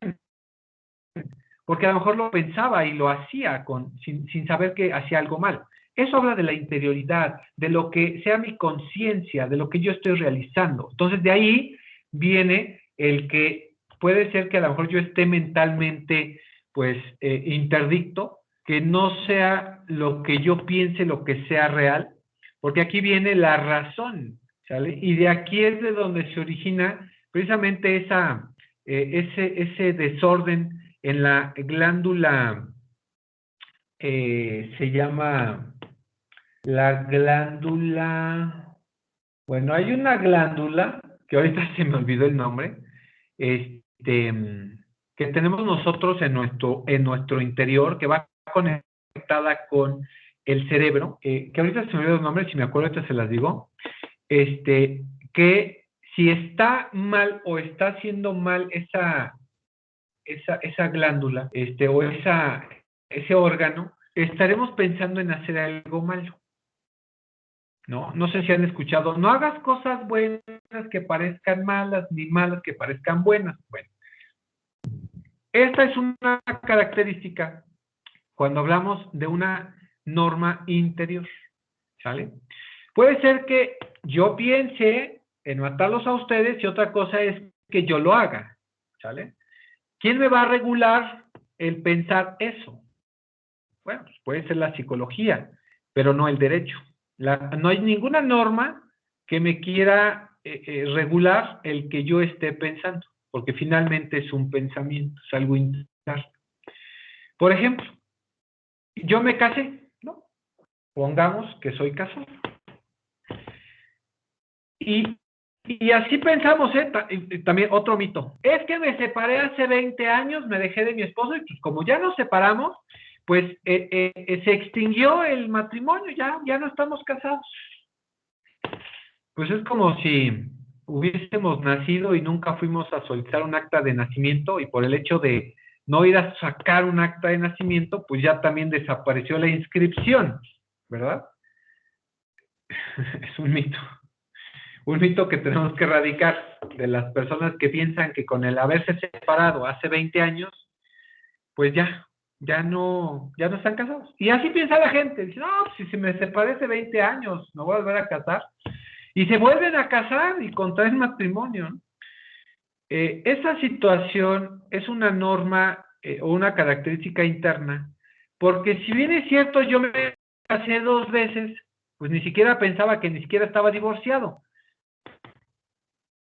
porque a lo mejor lo pensaba y lo hacía sin saber que hacía algo mal. Eso habla de la interioridad, de lo que sea mi conciencia, de lo que yo estoy realizando. Entonces, de ahí viene el que puede ser que a lo mejor yo esté mentalmente, pues, interdicto, que no sea lo que yo piense, lo que sea real, porque aquí viene la razón, ¿sale? Y de aquí es de donde se origina precisamente ese desorden en la glándula, se llama la glándula, bueno, hay una glándula, que ahorita se me olvidó el nombre, que tenemos nosotros en nuestro interior, que va conectada con el cerebro, que ahorita se me olvidó el nombre, si me acuerdo ahorita se las digo, que si está mal o está haciendo mal esa glándula, o ese órgano, estaremos pensando en hacer algo malo. No sé si han escuchado, no hagas cosas buenas que parezcan malas, ni malas que parezcan buenas. Bueno, esta es una característica cuando hablamos de una norma interior, ¿sale? Puede ser que yo piense en matarlos a ustedes y otra cosa es que yo lo haga, ¿sale? ¿Quién me va a regular el pensar eso? Bueno, pues puede ser la psicología, pero no el derecho. No hay ninguna norma que me quiera regular el que yo esté pensando, porque finalmente es un pensamiento, es algo interno. Por ejemplo, yo me casé, ¿no? Pongamos que soy casado. Y así pensamos, también otro mito. Es que me separé hace 20 años, me dejé de mi esposo y pues como ya nos separamos, pues se extinguió el matrimonio, ya no estamos casados. Pues es como si hubiésemos nacido y nunca fuimos a solicitar un acta de nacimiento y por el hecho de no ir a sacar un acta de nacimiento, pues ya también desapareció la inscripción, ¿verdad? Es un mito. Un mito que tenemos que erradicar de las personas que piensan que con el haberse separado hace 20 años, pues ya no están casados. Y así piensa la gente. Dice, no, si me separé hace 20 años, me voy a volver a casar. Y se vuelven a casar y contraen matrimonio, ¿no? Esa situación es una norma o una característica interna, porque si bien es cierto, yo me casé 2 veces, pues ni siquiera pensaba que ni siquiera estaba divorciado.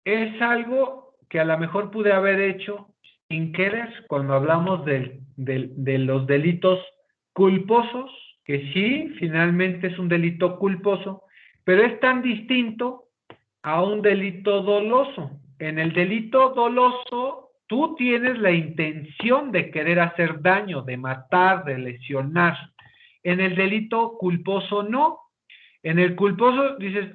Es algo que a lo mejor pude haber hecho sin querer cuando hablamos de los delitos culposos, que sí, finalmente es un delito culposo, pero es tan distinto a un delito doloso. En el delito doloso, tú tienes la intención de querer hacer daño, de matar, de lesionar. En el delito culposo, no. En el culposo dices,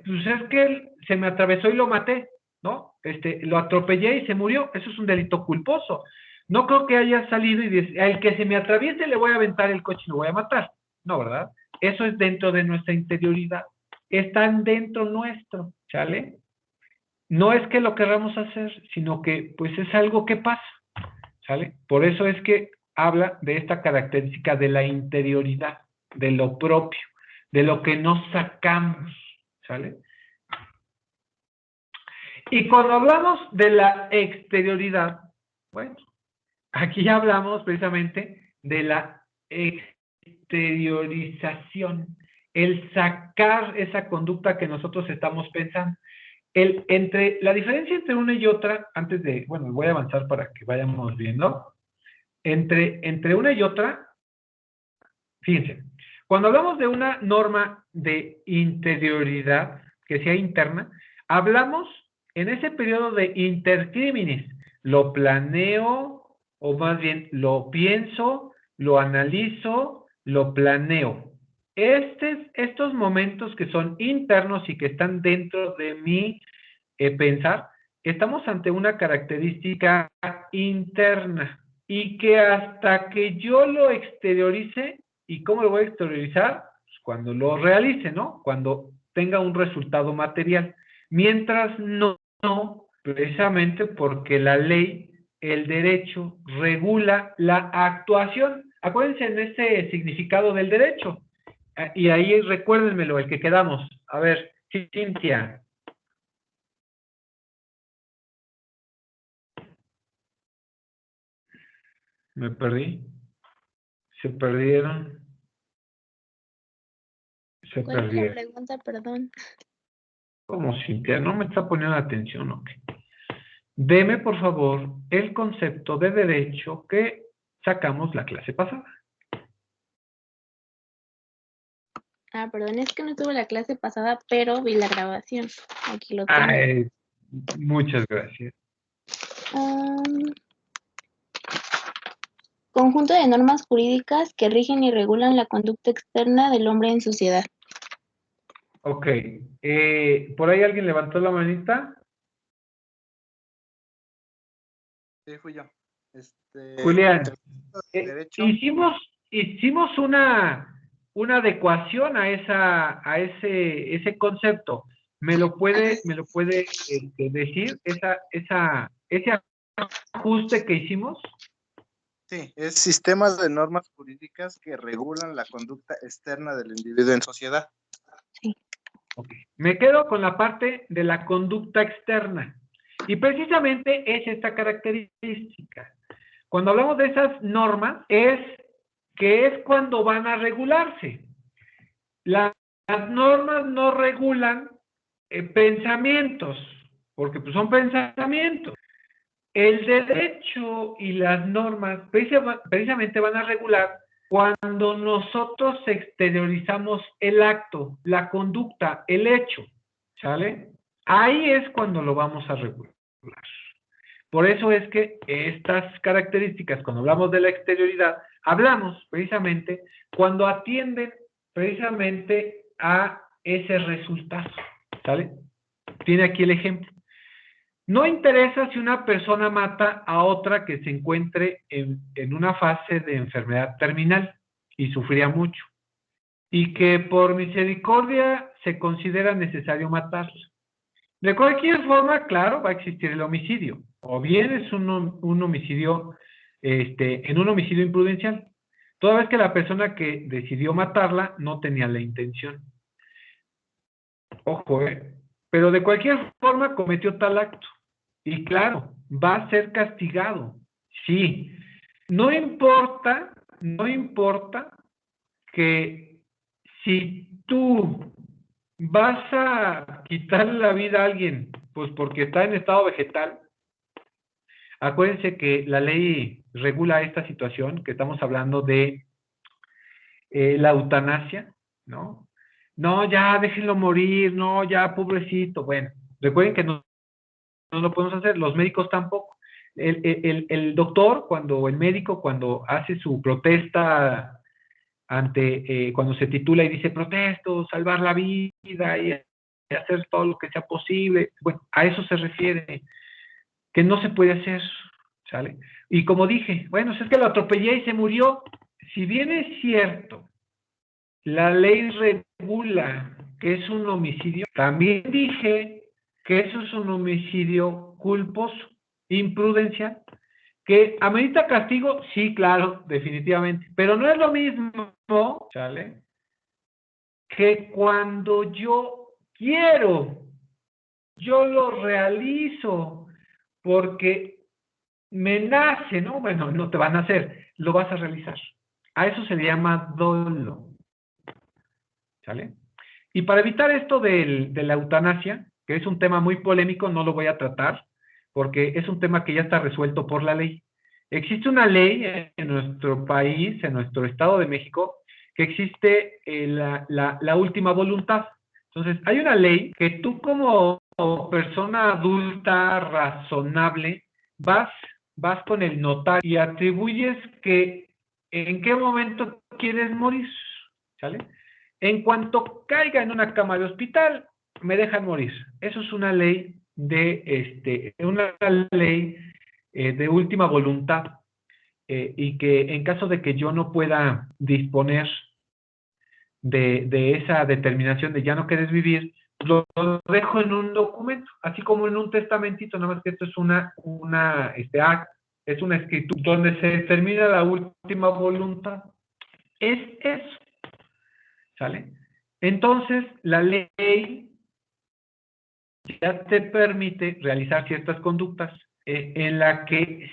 pues es que se me atravesó y lo maté, ¿no? Lo atropellé y se murió. Eso es un delito culposo. No creo que haya salido y dice, al que se me atraviese le voy a aventar el coche y lo voy a matar. No, ¿verdad? Eso es dentro de nuestra interioridad. Están dentro nuestro, ¿sale? No es que lo queramos hacer, sino que pues es algo que pasa, ¿sale? Por eso es que habla de esta característica de la interioridad, de lo propio, de lo que nos sacamos, ¿sale? Y cuando hablamos de la exterioridad, bueno, aquí ya hablamos precisamente de la exteriorización, el sacar esa conducta que nosotros estamos pensando. La diferencia entre una y otra, antes de, bueno, voy a avanzar para que vayamos viendo, entre una y otra, fíjense, cuando hablamos de una norma de interioridad, que sea interna, hablamos en ese periodo de intercriminis, lo planeo, o más bien lo pienso, lo analizo, lo planeo. Estos momentos que son internos y que están dentro de mi pensar, estamos ante una característica interna y que hasta que yo lo exteriorice, ¿y cómo lo voy a exteriorizar? Pues cuando lo realice, ¿no? Cuando tenga un resultado material. Mientras no, precisamente porque la ley, el derecho, regula la actuación. Acuérdense en este significado del derecho. Y ahí recuérdenmelo, el que quedamos. A ver, Cintia. Me perdí. Se perdieron. Se ¿Cuál es la perdieron. pregunta? Perdón. ¿Cómo, Cintia? ¿No me está poniendo atención o qué? Deme, por favor, el concepto de derecho que sacamos la clase pasada. Ah, perdón, es que no tuve la clase pasada, pero vi la grabación. Aquí lo tengo. Ay, muchas gracias. Conjunto de normas jurídicas que rigen y regulan la conducta externa del hombre en sociedad. Ok. ¿Por ahí alguien levantó la manita? Sí, fui yo. Julián, derecho. hicimos una adecuación a ese concepto. ¿Me lo puede decir ese ajuste que hicimos? Sí, es sistemas de normas jurídicas que regulan la conducta externa del individuo en sociedad. Sí. Okay. Me quedo con la parte de la conducta externa. Y precisamente es esta característica. Cuando hablamos de esas normas, es cuando van a regularse. Las normas no regulan pensamientos, porque pues, son pensamientos. El derecho y las normas precisamente van a regular cuando nosotros exteriorizamos el acto, la conducta, el hecho, ¿sale? Ahí es cuando lo vamos a regular. Por eso es que estas características, cuando hablamos de la exterioridad, hablamos precisamente cuando atienden precisamente a ese resultado, ¿sale? Tiene aquí el ejemplo. No interesa si una persona mata a otra que se encuentre en una fase de enfermedad terminal y sufría mucho, y que por misericordia se considera necesario matarla. De cualquier forma, claro, va a existir el homicidio, o bien es un homicidio, en un homicidio imprudencial, toda vez que la persona que decidió matarla no tenía la intención. Ojo, pero de cualquier forma cometió tal acto. Y claro, va a ser castigado. Sí. No importa que si tú vas a quitarle la vida a alguien, pues porque está en estado vegetal. Acuérdense que la ley regula esta situación, que estamos hablando de la eutanasia, ¿no? No, ya déjenlo morir, no, ya pobrecito. Bueno, recuerden que no lo podemos hacer, los médicos tampoco. El doctor, el médico, cuando hace su protesta cuando se titula y dice protesto, salvar la vida y hacer todo lo que sea posible, bueno, a eso se refiere, que no se puede hacer, ¿sale? Y como dije, bueno, es que lo atropellé y se murió. Si bien es cierto, la ley regula que es un homicidio, también dije que eso es un homicidio culposo, imprudencial, que amerita castigo, sí, claro, definitivamente, pero no es lo mismo, ¿sale? Que cuando yo quiero, yo lo realizo, porque me nace, ¿no? Bueno, no te va a nacer, lo vas a realizar. A eso se le llama dolo, ¿sale? Y para evitar esto de la eutanasia, que es un tema muy polémico, no lo voy a tratar, porque es un tema que ya está resuelto por la ley. Existe una ley en nuestro país, en nuestro Estado de México, que existe la última voluntad. Entonces, hay una ley que tú como persona adulta, razonable, vas vas con el notario y atribuyes que en qué momento quieres morir, ¿sale? En cuanto caiga en una cama de hospital, me dejan morir. Eso es una ley de última voluntad, y que en caso de que yo no pueda disponer de esa determinación de ya no quieres vivir, lo dejo en un documento, así como en un testamentito, nada más que esto es es una escritura donde se determina la última voluntad. Es eso, ¿sale? Entonces, la ley ya te permite realizar ciertas conductas en la que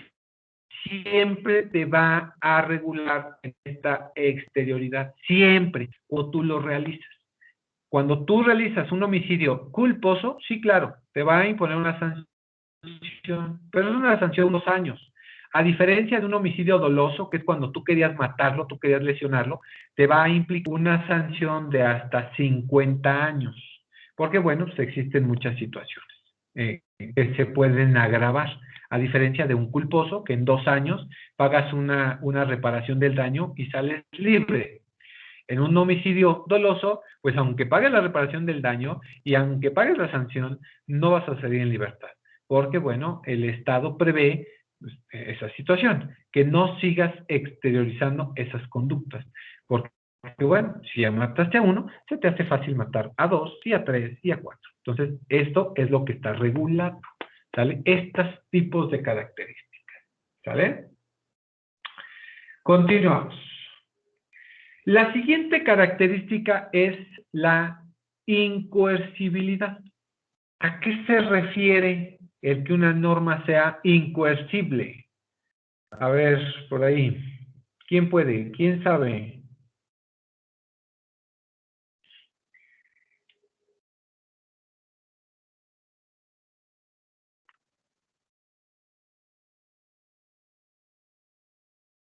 siempre te va a regular esta exterioridad, siempre, o tú lo realizas. Cuando tú realizas un homicidio culposo, sí, claro, te va a imponer una sanción, pero es una sanción de unos años. A diferencia de un homicidio doloso, que es cuando tú querías matarlo, tú querías lesionarlo, te va a implicar una sanción de hasta 50 años. Porque, bueno, pues existen muchas situaciones que se pueden agravar. A diferencia de un culposo, que en 2 años pagas una reparación del daño y sales libre. En un homicidio doloso, pues aunque pagues la reparación del daño y aunque pagues la sanción, no vas a salir en libertad. Porque, bueno, el Estado prevé pues, esa situación, que no sigas exteriorizando esas conductas. Porque, bueno, si ya mataste a uno, se te hace fácil matar a 2 y a 3 y a 4. Entonces, esto es lo que está regulado, ¿sale? Estos tipos de características, ¿sale? Continuamos. La siguiente característica es la incoercibilidad. ¿A qué se refiere el que una norma sea incoercible? A ver, por ahí. ¿Quién puede? ¿Quién sabe?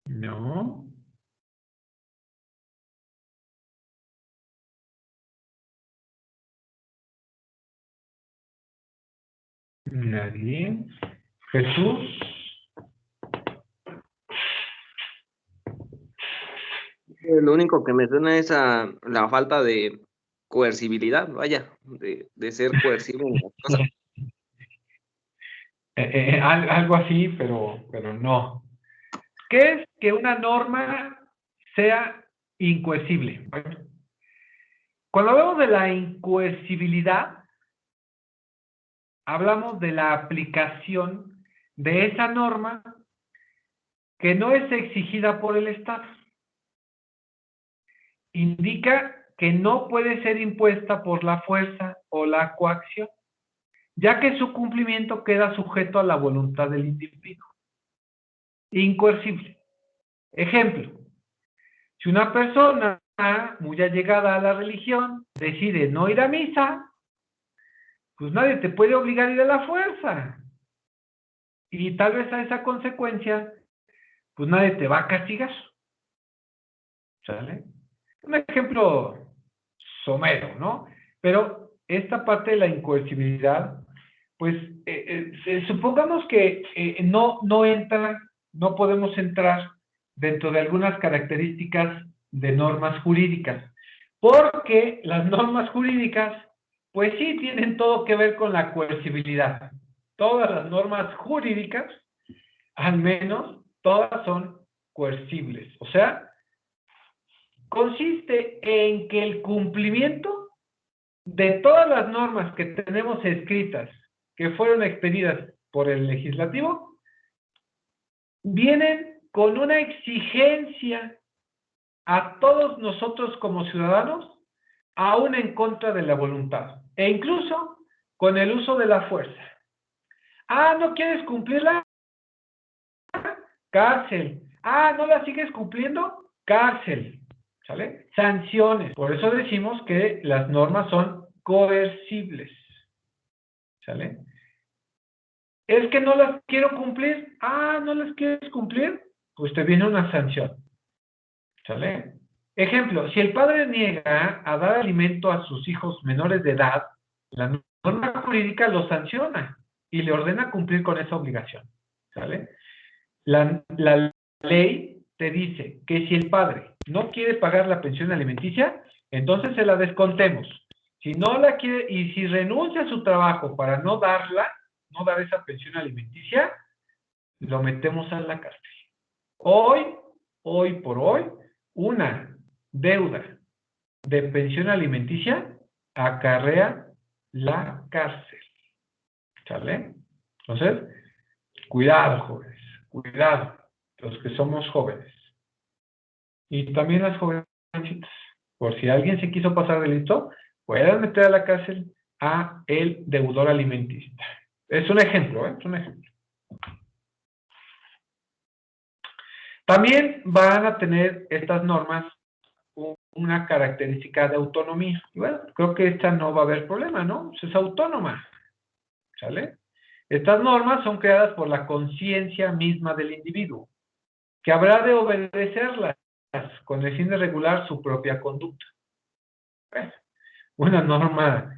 No. Nadie. Jesús. Lo único que me suena es a la falta de coercibilidad, vaya, de ser coercible en las cosas. Algo así, pero no. ¿Qué es que una norma sea incoercible? Cuando hablamos de la incoercibilidad, hablamos de la aplicación de esa norma que no es exigida por el Estado. Indica que no puede ser impuesta por la fuerza o la coacción, ya que su cumplimiento queda sujeto a la voluntad del individuo. Incoercible. Ejemplo, si una persona muy allegada a la religión decide no ir a misa, pues nadie te puede obligar a ir a la fuerza. Y tal vez a esa consecuencia, pues nadie te va a castigar. ¿Sale? Un ejemplo somero, ¿no? Pero esta parte de la incoercibilidad, pues supongamos que no podemos entrar dentro de algunas características de normas jurídicas, porque las normas jurídicas, pues sí tienen todo que ver con la coercibilidad. Todas las normas jurídicas, al menos, todas son coercibles. O sea, consiste en que el cumplimiento de todas las normas que tenemos escritas, que fueron expedidas por el legislativo, vienen con una exigencia a todos nosotros como ciudadanos, aún en contra de la voluntad, e incluso con el uso de la fuerza. Ah, ¿no quieres cumplirla? Cárcel. Ah, ¿no la sigues cumpliendo? Cárcel. ¿Sale? Sanciones. Por eso decimos que las normas son coercibles. ¿Sale? Es que no las quiero cumplir. Ah, ¿no las quieres cumplir? Pues te viene una sanción. ¿Sale? Ejemplo, si el padre niega a dar alimento a sus hijos menores de edad, la norma jurídica lo sanciona y le ordena cumplir con esa obligación. ¿Sale? La ley te dice que si el padre no quiere pagar la pensión alimenticia, entonces se la descontemos. Si no la quiere, y si renuncia a su trabajo para no darla, no dar esa pensión alimenticia, lo metemos a la cárcel. Hoy por hoy, una deuda de pensión alimenticia acarrea la cárcel. ¿Sale? Entonces, cuidado, jóvenes, cuidado, los que somos jóvenes. Y también las jovencitas, por si alguien se quiso pasar de listo, pueden meter a la cárcel a el deudor alimentista. Es un ejemplo, ¿eh? Es un ejemplo. También van a tener estas normas una característica de autonomía. Y bueno, creo que esta no va a haber problema, ¿no? Es autónoma. ¿Sale? Estas normas son creadas por la conciencia misma del individuo, que habrá de obedecerlas con el fin de regular su propia conducta. Bueno, una norma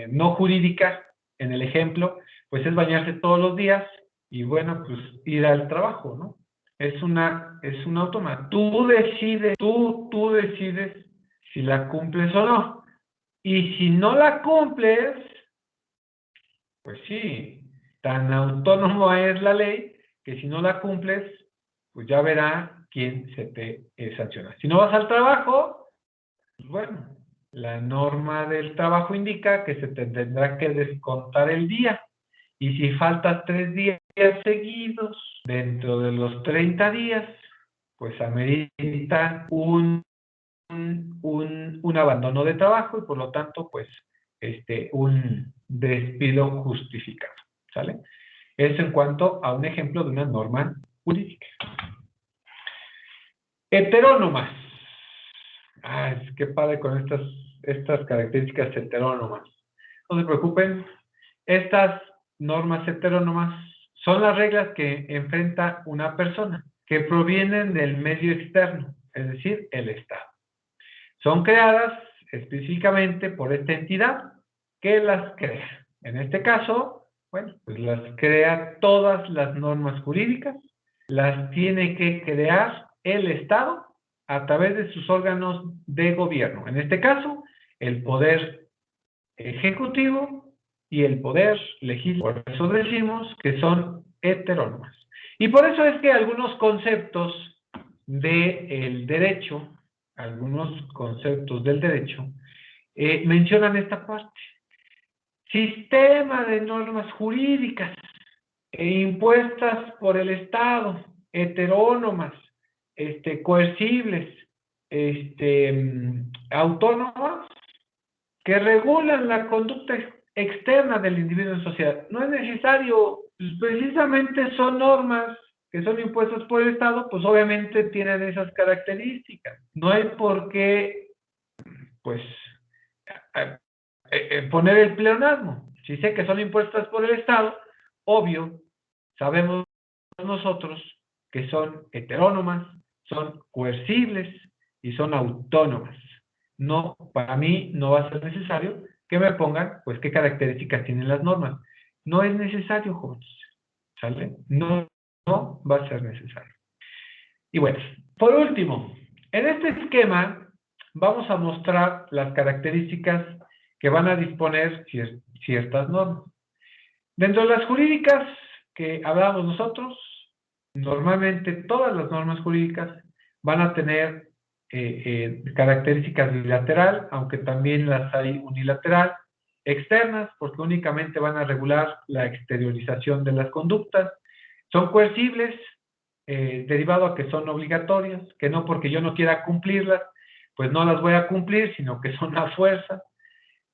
no jurídica, en el ejemplo, pues es bañarse todos los días y bueno, pues ir al trabajo, ¿no? Es una autónoma. Tú decides si la cumples o no. Y si no la cumples, pues sí, tan autónomo es la ley que si no la cumples, pues ya verá quién se te sanciona. Si no vas al trabajo, pues bueno, la norma del trabajo indica que se te tendrá que descontar el día. Y si faltas 3 días seguidos dentro de los 30 días, pues amerita un abandono de trabajo y por lo tanto, pues, un despido justificado. ¿Sale? Eso en cuanto a un ejemplo de una norma jurídica. Heterónomas. Es que padre con estas características heterónomas. No se preocupen, estas normas heterónomas son las reglas que enfrenta una persona, que provienen del medio externo, es decir, el Estado. Son creadas específicamente por esta entidad que las crea. En este caso, bueno, pues las crea todas las normas jurídicas, las tiene que crear el Estado a través de sus órganos de gobierno. En este caso, el Poder Ejecutivo y el Poder Legislativo. Por eso decimos que son heterónomas. Y por eso es que algunos conceptos del derecho, mencionan esta parte. Sistema de normas jurídicas impuestas por el Estado, heterónomas, coercibles, autónomas, que regulan la conducta externa del individuo en sociedad. No es necesario, precisamente son normas que son impuestas por el Estado, pues obviamente tienen esas características. No hay por qué, pues, poner el pleonasmo. Si sé que son impuestas por el Estado, obvio, sabemos nosotros que son heterónomas, son coercibles y son autónomas. No, para mí no va a ser necesario que me pongan, pues, qué características tienen las normas. No es necesario, jóvenes. ¿Sale? No va a ser necesario. Y bueno, por último, en este esquema vamos a mostrar las características que van a disponer ciertas normas. Dentro de las jurídicas que hablamos nosotros, normalmente todas las normas jurídicas van a tener características bilateral, aunque también las hay unilateral, externas, porque únicamente van a regular la exteriorización de las conductas, son coercibles, derivado a que son obligatorias, que no porque yo no quiera cumplirlas, pues no las voy a cumplir, sino que son a fuerza,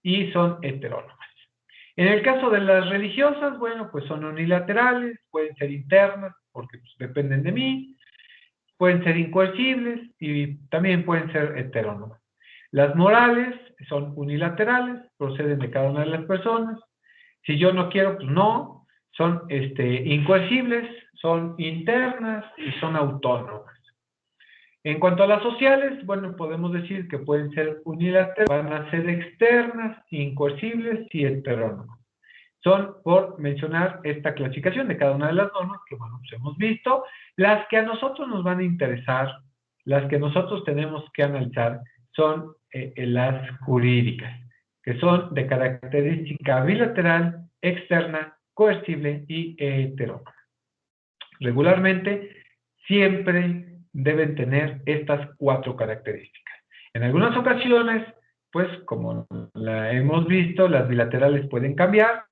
y son heterónomas. En el caso de las religiosas, bueno, pues son unilaterales, pueden ser internas, porque pues, dependen de mí, pueden ser incoercibles y también pueden ser heterónomas. Las morales son unilaterales, proceden de cada una de las personas. Si yo no quiero, pues no. Son incoercibles, son internas y son autónomas. En cuanto a las sociales, bueno, podemos decir que pueden ser unilaterales, van a ser externas, incoercibles y heterónomas. son por mencionar esta clasificación de cada una de las normas que, bueno, pues hemos visto. Las que a nosotros nos van a interesar, las que nosotros tenemos que analizar, son las jurídicas, que son de característica bilateral, externa, coercible y heterónoma. Regularmente, siempre deben tener estas 4 características. En algunas ocasiones, pues como la hemos visto, las bilaterales pueden cambiar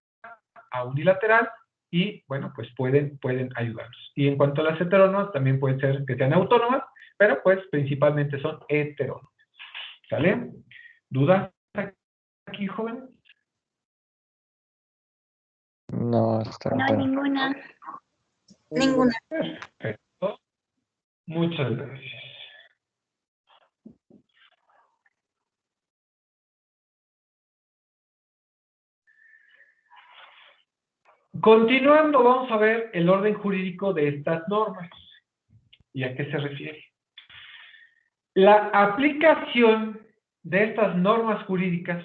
a unilateral y, bueno, pues pueden ayudarnos. Y en cuanto a las heterónomas, también pueden ser que sean autónomas, pero pues principalmente son heterónomas. ¿Sale? ¿Dudas aquí, jóvenes? No, está No, claro. ninguna. Ninguna. Perfecto. Muchas gracias. Continuando, vamos a ver el orden jurídico de estas normas. ¿Y a qué se refiere? La aplicación de estas normas jurídicas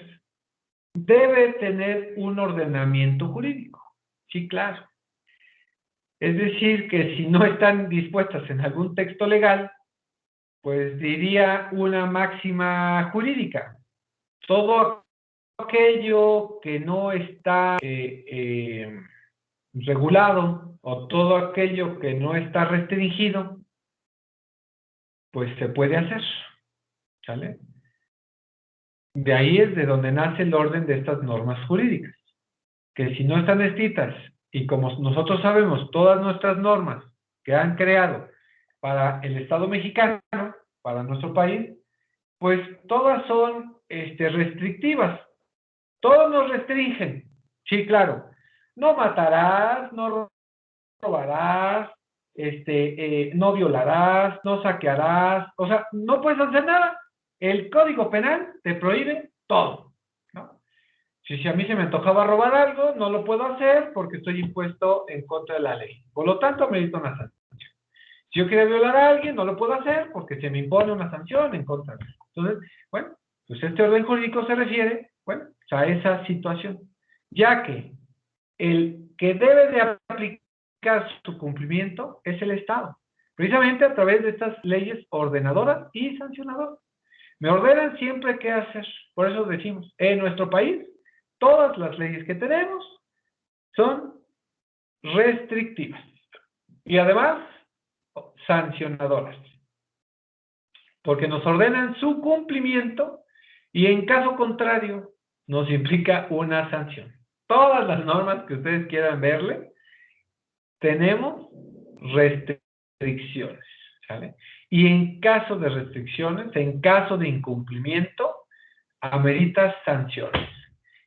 debe tener un ordenamiento jurídico. Sí, claro. Es decir, que si no están dispuestas en algún texto legal, pues diría una máxima jurídica. Todo aquello que no está regulado o todo aquello que no está restringido, pues se puede hacer. ¿Sale? De ahí es de donde nace el orden de estas normas jurídicas, que si no están escritas, y como nosotros sabemos, todas nuestras normas que han creado para el Estado mexicano, para nuestro país, pues todas son restrictivas. Todos nos restringen. Sí, claro. No matarás, no robarás, no violarás, no saquearás, o sea, no puedes hacer nada. El Código Penal te prohíbe todo, ¿no? Si a mí se me antojaba robar algo, no lo puedo hacer porque estoy impuesto en contra de la ley. Por lo tanto, merito una sanción. Si yo quiero violar a alguien, no lo puedo hacer porque se me impone una sanción en contra de él. Entonces, bueno, pues este orden jurídico se refiere, bueno, a esa situación, ya que el que debe de aplicar su cumplimiento es el Estado, precisamente a través de estas leyes ordenadoras y sancionadoras. Me ordenan siempre qué hacer. Por eso decimos, en nuestro país, todas las leyes que tenemos son restrictivas y además sancionadoras, porque nos ordenan su cumplimiento y en caso contrario nos implica una sanción. Todas las normas que ustedes quieran verle, tenemos restricciones, ¿sale? Y en caso de restricciones, en caso de incumplimiento, amerita sanciones.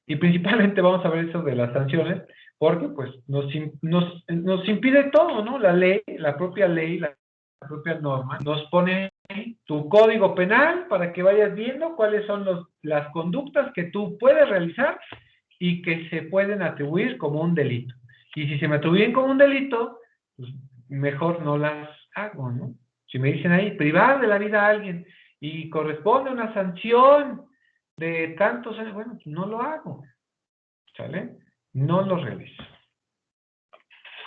Y principalmente vamos a ver eso de las sanciones, porque pues nos impide todo, ¿no? La ley, la propia ley, la propia norma, nos pone tu código penal para que vayas viendo cuáles son las conductas que tú puedes realizar y que se pueden atribuir como un delito. Y si se me atribuyen como un delito, pues mejor no las hago, ¿no? Si me dicen ahí, privar de la vida a alguien y corresponde una sanción de tantos años, bueno, pues no lo hago, ¿sale? No lo realizo.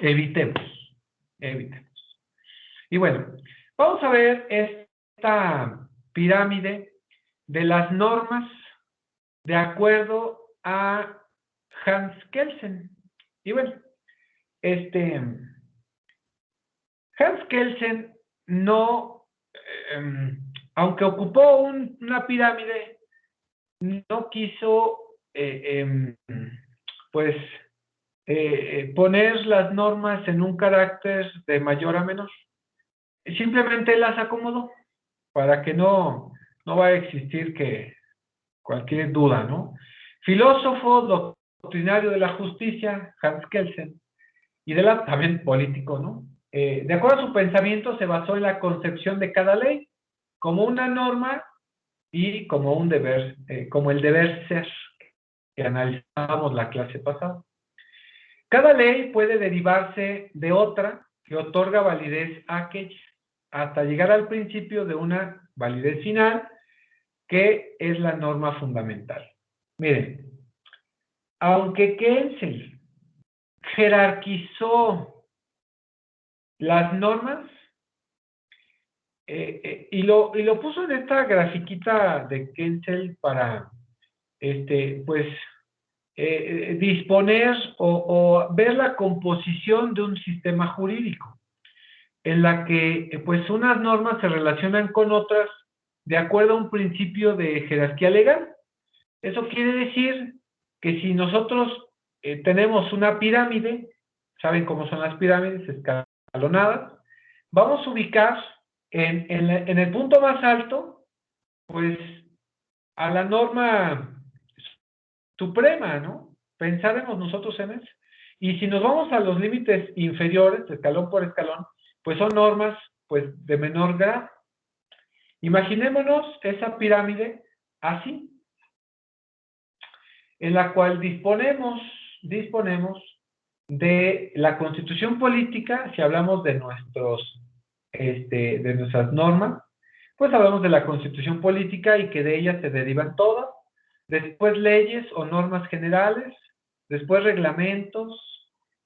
Evitemos. Y bueno, vamos a ver esta pirámide de las normas de acuerdo a Hans Kelsen. Y bueno, Hans Kelsen no, aunque ocupó una pirámide, no quiso, pues, poner las normas en un carácter de mayor a menor. Simplemente las acomodó para que no vaya a existir cualquier duda, ¿no? Filósofo doctrinario de la justicia, Hans Kelsen, y también político, ¿no? De acuerdo a su pensamiento, se basó en la concepción de cada ley como una norma y como un deber, como el deber ser, que analizábamos la clase pasada. Cada ley puede derivarse de otra que otorga validez a aquella, hasta llegar al principio de una validez final, que es la norma fundamental. Miren, aunque Kelsen jerarquizó las normas y lo puso en esta grafiquita de Kensel para, pues, disponer o ver la composición de un sistema jurídico, en la que, pues, unas normas se relacionan con otras de acuerdo a un principio de jerarquía legal. Eso quiere decir que si nosotros tenemos una pirámide, ¿saben cómo son las pirámides? Escalonadas. Vamos a ubicar en el punto más alto, pues, a la norma suprema, ¿no? Pensaremos nosotros en eso. Y si nos vamos a los límites inferiores, escalón por escalón, pues son normas, pues, de menor grado. Imaginémonos esa pirámide así, en la cual disponemos de la constitución política. Si hablamos de de nuestras normas, pues hablamos de la constitución política y que de ellas se derivan todas, después leyes o normas generales, después reglamentos,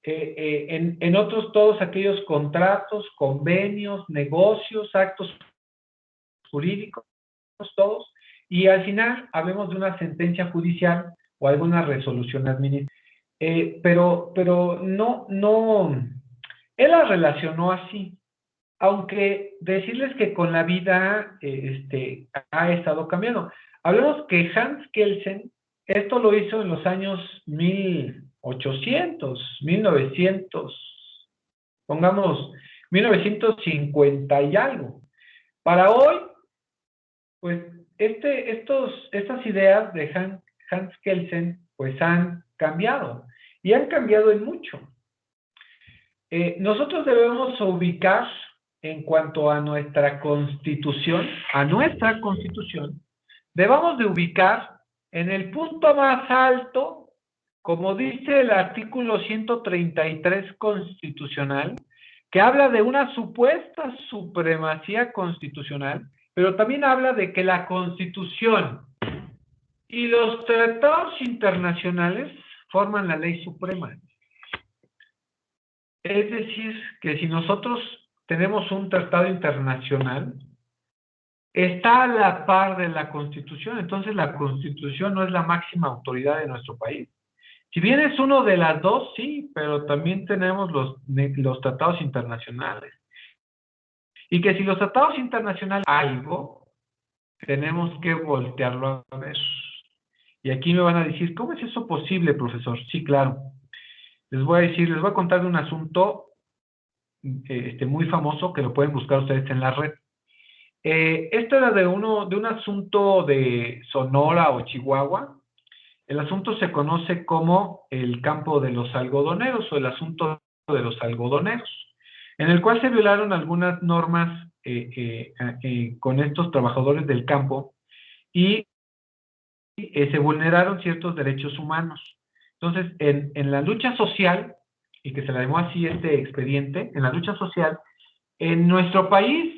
en otros todos aquellos contratos, convenios, negocios, actos jurídicos, todos, y al final hablemos de una sentencia judicial o alguna resolución administrativa. Pero no, él la relacionó así, aunque decirles que con la vida ha estado cambiando. Hablemos que Hans Kelsen, esto lo hizo en los años 1800, 1900, pongamos 1950 y algo. Para hoy, pues estas ideas de Hans Kelsen, pues han cambiado, y han cambiado en mucho. Nosotros debemos ubicar, en cuanto a nuestra constitución, debemos de ubicar en el punto más alto, como dice el artículo 133 constitucional, que habla de una supuesta supremacía constitucional, pero también habla de que la Constitución y los tratados internacionales forman la ley suprema. Es decir, que si nosotros tenemos un tratado internacional, está a la par de la Constitución. Entonces la Constitución no es la máxima autoridad de nuestro país. Si bien es uno de las dos, sí, pero también tenemos los tratados internacionales. Y que si los tratados internacionales algo, tenemos que voltearlo a ver. Y aquí me van a decir, ¿cómo es eso posible, profesor? Sí, claro. Les voy a contar de un asunto muy famoso que lo pueden buscar ustedes en la red. Esto era de un asunto de Sonora o Chihuahua. El asunto se conoce como el campo de los algodoneros o el asunto de los algodoneros, en el cual se violaron algunas normas con estos trabajadores del campo y se vulneraron ciertos derechos humanos. Entonces, en la lucha social, y que se la llamó así este expediente, en la lucha social, en nuestro país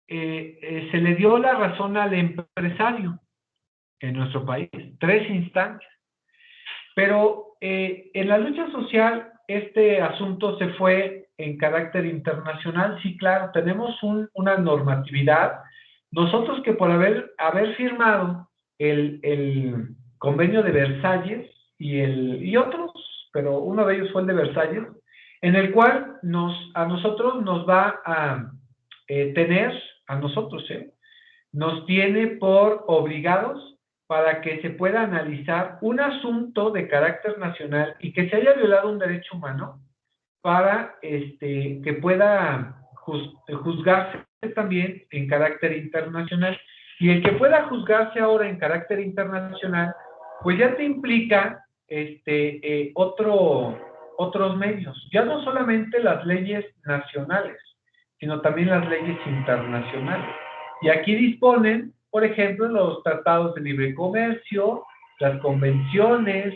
se le dio la razón al empresario, en nuestro país, 3 instancias. Pero en la lucha social, este asunto se fue en carácter internacional. Sí, claro, tenemos una normatividad. Nosotros que por haber firmado el convenio de Versalles y otros, pero uno de ellos fue el de Versalles, en el cual a nosotros nos va a nos tiene por obligados para que se pueda analizar un asunto de carácter nacional y que se haya violado un derecho humano para que pueda juzgarse también en carácter internacional. Y el que pueda juzgarse ahora en carácter internacional, pues ya te implica otros medios. Ya no solamente las leyes nacionales, sino también las leyes internacionales. Y aquí disponen, por ejemplo, los tratados de libre comercio, las convenciones,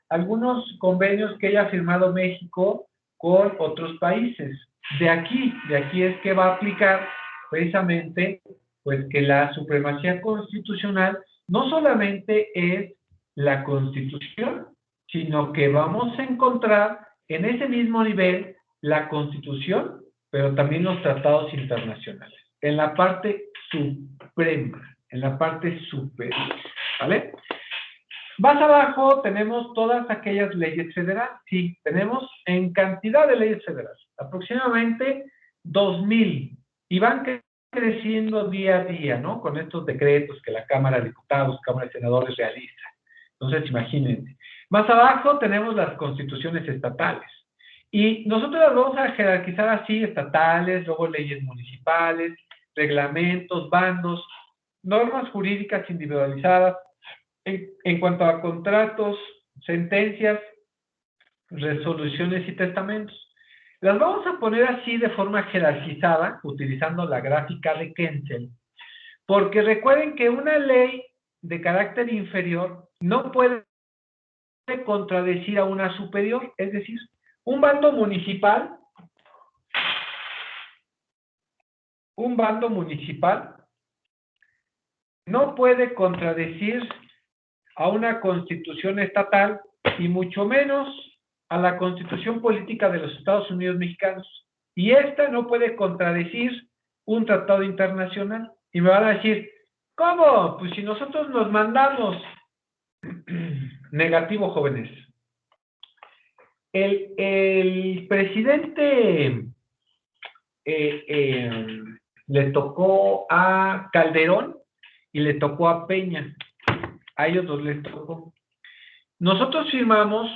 algunos convenios que haya firmado México con otros países. De aquí es que va a aplicar precisamente pues que la supremacía constitucional no solamente es la Constitución, sino que vamos a encontrar en ese mismo nivel la Constitución, pero también los tratados internacionales, en la parte suprema, en la parte superior, ¿vale? Más abajo tenemos todas aquellas leyes federales. Sí, tenemos en cantidad de leyes federales, aproximadamente 2,000, y van creciendo día a día, ¿no? Con estos decretos que la Cámara de Diputados, Cámara de Senadores realiza. Entonces, imagínense. Más abajo tenemos las constituciones estatales. Y nosotros las vamos a jerarquizar así: estatales, luego leyes municipales, reglamentos, bandos, normas jurídicas individualizadas, en cuanto a contratos, sentencias, resoluciones y testamentos. Las vamos a poner así de forma jerarquizada, utilizando la gráfica de Kensel, porque recuerden que una ley de carácter inferior no puede contradecir a una superior. Es decir, un bando municipal no puede contradecir a una constitución estatal, y mucho menos a la Constitución Política de los Estados Unidos Mexicanos. Y esta no puede contradecir un tratado internacional. Y me van a decir, ¿cómo? Pues si nosotros nos mandamos. Negativo, jóvenes. El presidente le tocó a Calderón y le tocó a Peña. A ellos dos les tocó. Nosotros firmamos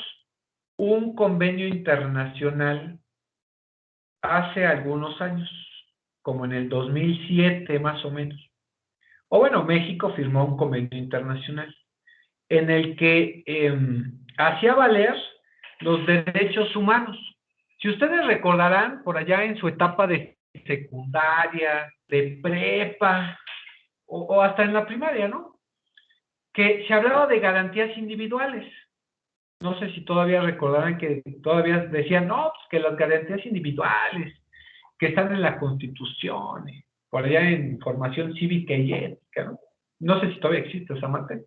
un convenio internacional hace algunos años, como en el 2007 más o menos. O bueno, México firmó un convenio internacional en el que hacía valer los derechos humanos. Si ustedes recordarán, por allá en su etapa de secundaria, de prepa, o hasta en la primaria, ¿no? Que se hablaba de garantías individuales. No sé si todavía recordarán que todavía decían, no, pues que las garantías individuales que están en la Constitución, por allá en formación cívica y ética, ¿no? No sé si todavía existe esa materia.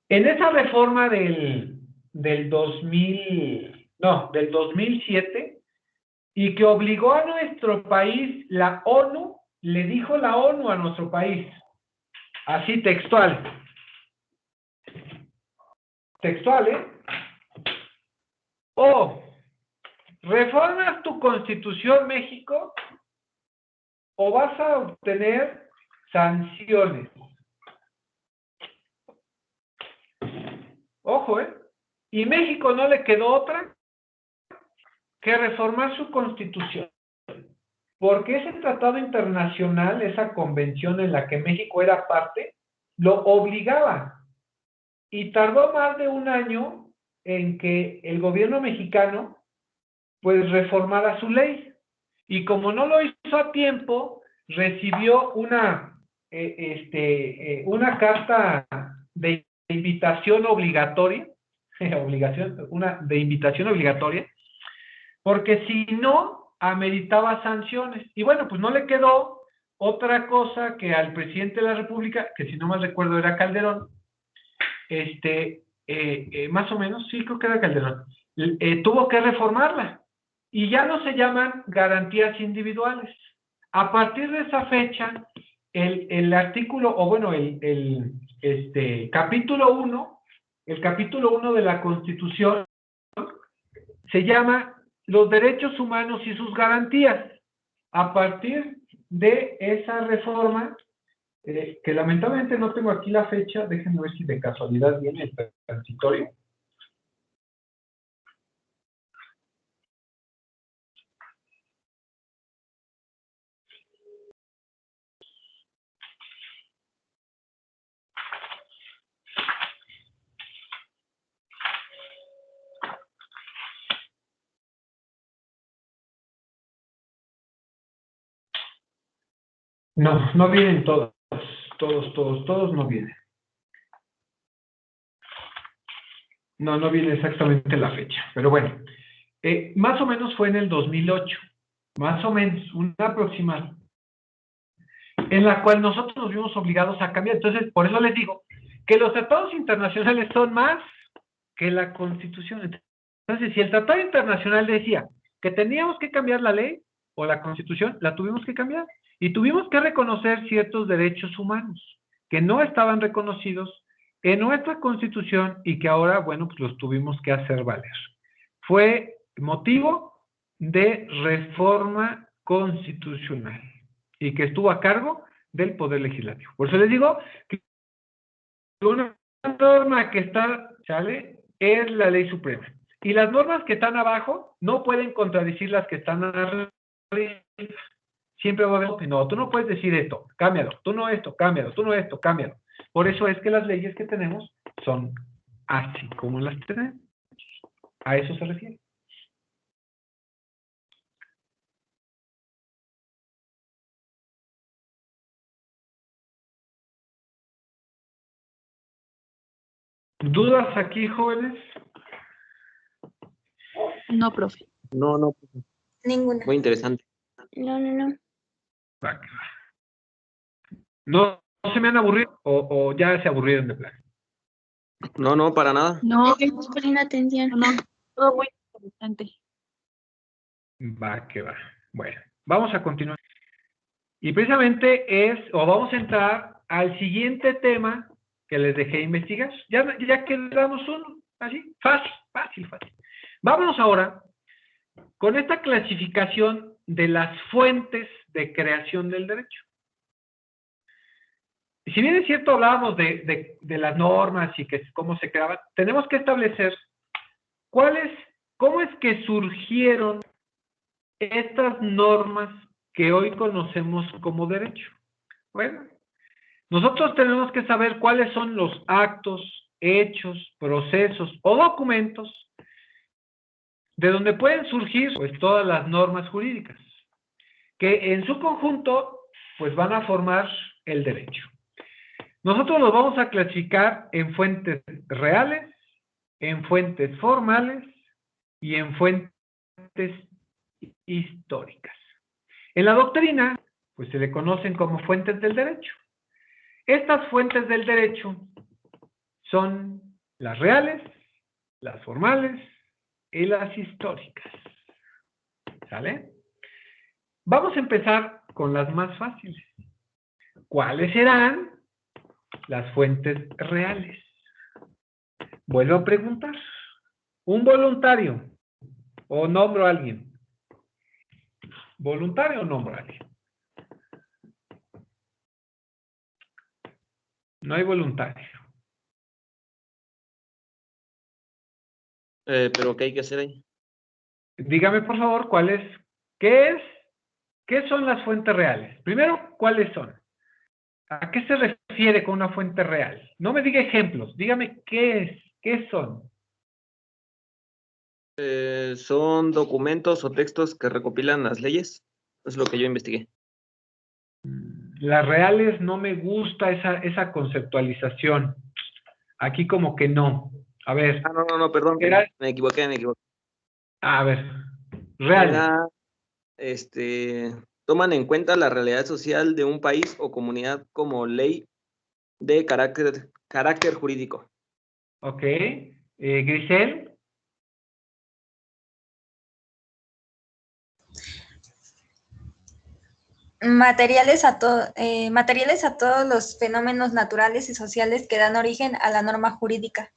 En esa reforma del 2007, y que obligó a nuestro país, la ONU, le dijo la ONU a nuestro país, así textual, o reformas tu Constitución, México, o vas a obtener sanciones. Ojo, y México no le quedó otra que reformar su Constitución, porque ese tratado internacional, esa convención en la que México era parte, lo obligaba, y tardó más de un año en que el gobierno mexicano pues reformara su ley, y como no lo hizo a tiempo, recibió una carta de invitación obligatoria, porque si no, ameritaba sanciones. Y bueno, pues no le quedó otra cosa que al presidente de la República, que si no mal recuerdo era Calderón, más o menos, sí creo que era Calderón, tuvo que reformarla. Y ya no se llaman garantías individuales. A partir de esa fecha, el artículo, o bueno, el capítulo 1, el capítulo 1 de la Constitución se llama los derechos humanos y sus garantías. A partir de esa reforma, que lamentablemente no tengo aquí la fecha, déjenme ver si de casualidad viene el transitorio. No vienen todos no vienen. No viene exactamente la fecha, pero bueno, más o menos fue en el 2008, más o menos, una aproximada, en la cual nosotros nos vimos obligados a cambiar. Entonces, por eso les digo que los tratados internacionales son más que la Constitución. Entonces, si el Tratado Internacional decía que teníamos que cambiar la ley o la Constitución, la tuvimos que cambiar. Y tuvimos que reconocer ciertos derechos humanos que no estaban reconocidos en nuestra Constitución y que ahora, bueno, pues los tuvimos que hacer valer. Fue motivo de reforma constitucional y que estuvo a cargo del Poder Legislativo. Por eso les digo que una norma que está, ¿sale? Es la ley suprema. Y las normas que están abajo no pueden contradecir las que están arriba. Siempre va a haber, no, tú no puedes decir esto, cámbialo, tú no esto, cámbialo, tú no esto, cámbialo. Por eso es que las leyes que tenemos son así como las tenemos. A eso se refiere. ¿Dudas aquí, jóvenes? No, profe. No, Ninguna. muy interesante. No. Va, que va. ¿No se me han aburrido o ya se aburrieron de plan? No, para nada. No, Estamos poniendo atención. no, todo muy interesante. Va, que va. Bueno, vamos a continuar. Y precisamente vamos a entrar al siguiente tema que les dejé investigar. Ya quedamos uno, así, fácil. Vámonos ahora con esta clasificación de las fuentes de creación del derecho. Y si bien es cierto, hablábamos de las normas y cómo se creaban, tenemos que establecer cómo es que surgieron estas normas que hoy conocemos como derecho. Bueno, nosotros tenemos que saber cuáles son los actos, hechos, procesos o documentos de donde pueden surgir pues todas las normas jurídicas, que en su conjunto pues van a formar el derecho. Nosotros los vamos a clasificar en fuentes reales, en fuentes formales y en fuentes históricas. En la doctrina, pues se le conocen como fuentes del derecho. Estas fuentes del derecho son las reales, las formales y las históricas. ¿Sale? Vamos a empezar con las más fáciles. ¿Cuáles serán las fuentes reales? Vuelvo a preguntar. Un voluntario o nombro a alguien. ¿Voluntario o nombro a alguien? No hay voluntario. ¿Pero qué hay que hacer ahí? Dígame, por favor, ¿qué son las fuentes reales? Primero, ¿cuáles son? ¿A qué se refiere con una fuente real? No me diga ejemplos, dígame qué son. Son documentos o textos que recopilan las leyes. Es lo que yo investigué. Las reales no me gusta esa conceptualización. Aquí como que no. A ver. No, perdón. Me equivoqué. A ver. Real. Toman en cuenta la realidad social de un país o comunidad como ley de carácter jurídico. Ok. Grisel. Materiales a todos los fenómenos naturales y sociales que dan origen a la norma jurídica.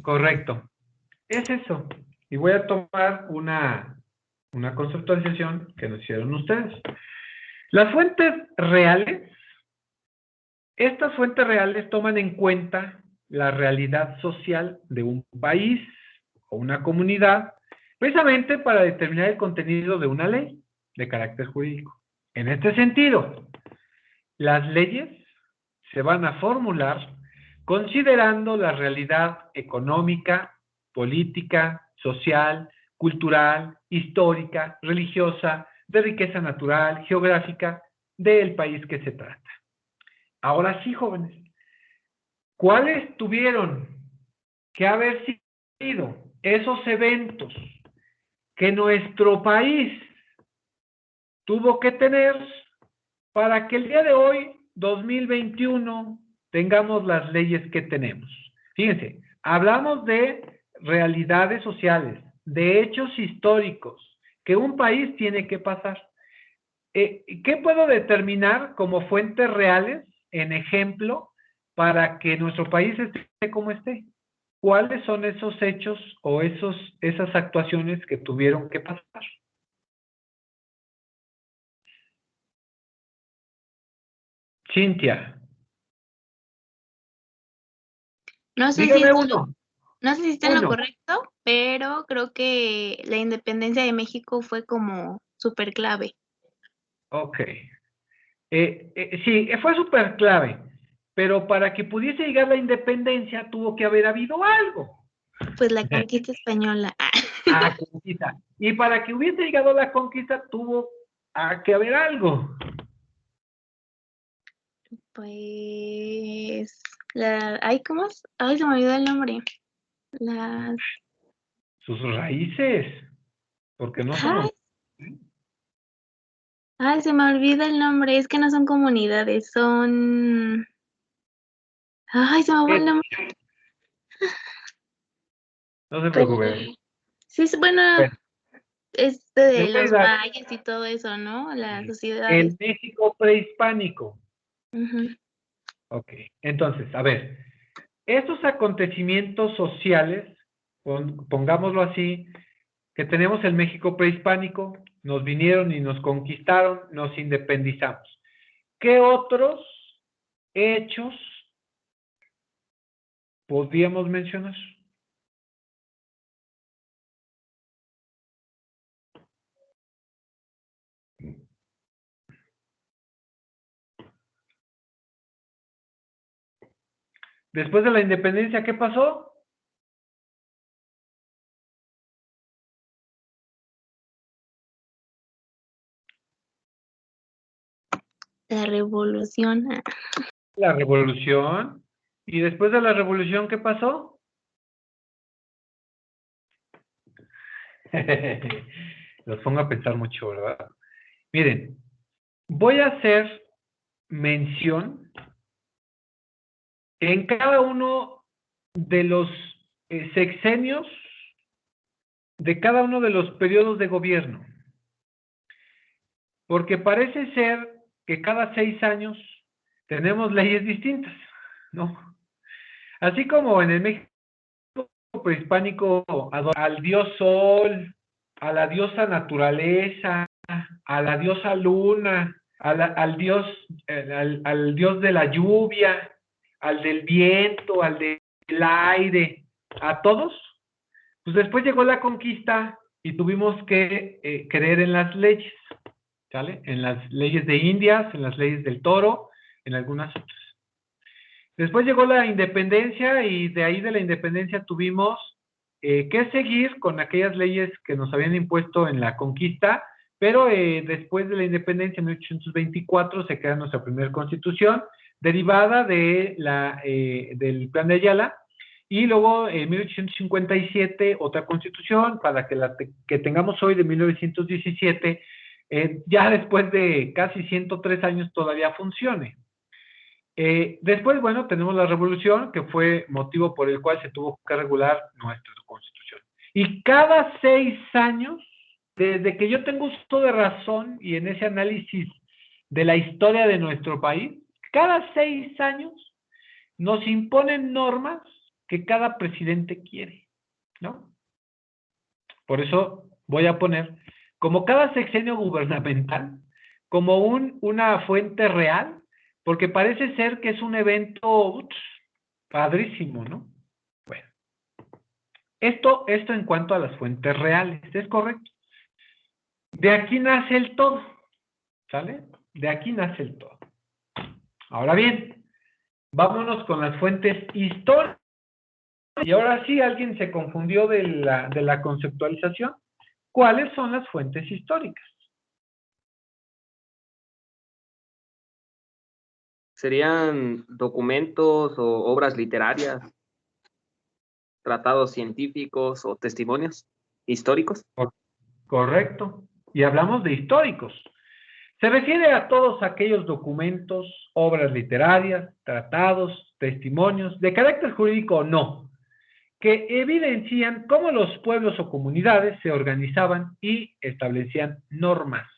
Correcto. Es eso. Y voy a tomar una conceptualización que nos hicieron ustedes. Las fuentes reales, estas fuentes reales toman en cuenta la realidad social de un país o una comunidad, precisamente para determinar el contenido de una ley de carácter jurídico. En este sentido, las leyes se van a formular considerando la realidad económica, política, social, cultural, histórica, religiosa, de riqueza natural, geográfica, del país que se trata. Ahora sí, jóvenes, ¿cuáles tuvieron que haber sido esos eventos que nuestro país tuvo que tener para que el día de hoy, 2021, tengamos las leyes que tenemos? Fíjense, hablamos de realidades sociales, de hechos históricos que un país tiene que pasar. ¿Qué puedo determinar como fuentes reales, en ejemplo, para que nuestro país esté como esté? ¿Cuáles son esos hechos o esas actuaciones que tuvieron que pasar? Cintia. No sé Dígame si uno. No sé si está en lo Uno. correcto, pero creo que la independencia de México fue como súper clave. Ok. Sí, fue súper clave, pero para que pudiese llegar la independencia tuvo que haber habido algo. Pues la conquista española. Ah, conquista. Y para que hubiese llegado la conquista tuvo que haber algo. Pues ay, ¿cómo es? Ay, se me olvidó el nombre. Las Sus raíces. Porque no Ay, somos. se me olvida el nombre, es que no son comunidades, son Ay, se me fue el nombre. No se Pero preocupe. sí, bueno, Bueno, de le voy a los ayudar. mayas y todo eso, ¿no? Las sociedades. El México prehispánico. Ujú. Ok, entonces, a ver, estos acontecimientos sociales, pongámoslo así, que tenemos el México prehispánico, nos vinieron y nos conquistaron, nos independizamos. ¿Qué otros hechos podríamos mencionar? Después de la independencia, ¿qué pasó? La revolución. La revolución. ¿Y después de la revolución, qué pasó? Los pongo a pensar mucho, ¿verdad? Miren, voy a hacer mención en cada uno de los sexenios, de cada uno de los periodos de gobierno. Porque parece ser que cada 6 años tenemos leyes distintas, ¿no? Así como en el México prehispánico al dios sol, a la diosa naturaleza, a la diosa luna, al dios de la lluvia, al del viento, al del aire, a todos. Pues después llegó la conquista y tuvimos que creer en las leyes, ¿sale? En las leyes de Indias, en las leyes del toro, en algunas otras. Después llegó la independencia y de ahí de la independencia tuvimos que seguir con aquellas leyes que nos habían impuesto en la conquista, pero después de la independencia en 1824 se crea nuestra primera constitución, derivada de del Plan de Ayala, y luego en 1857 otra constitución para que la que tengamos hoy de 1917, ya después de casi 103 años todavía funcione. Después, bueno, tenemos la revolución, que fue motivo por el cual se tuvo que regular nuestra constitución. Y cada 6 años, desde que yo tengo uso de razón y en ese análisis de la historia de nuestro país, cada 6 años nos imponen normas que cada presidente quiere, ¿no? Por eso voy a poner, como cada sexenio gubernamental, como una fuente real, porque parece ser que es un evento padrísimo, ¿no? Bueno, esto en cuanto a las fuentes reales, ¿es correcto? De aquí nace el todo, ¿sale? De aquí nace el todo. Ahora bien, vámonos con las fuentes históricas. Y ahora sí, alguien se confundió de la conceptualización. ¿Cuáles son las fuentes históricas? ¿Serían documentos o obras literarias, tratados científicos o testimonios históricos? Correcto. Y hablamos de históricos. Se refiere a todos aquellos documentos, obras literarias, tratados, testimonios, de carácter jurídico o no, que evidencian cómo los pueblos o comunidades se organizaban y establecían normas.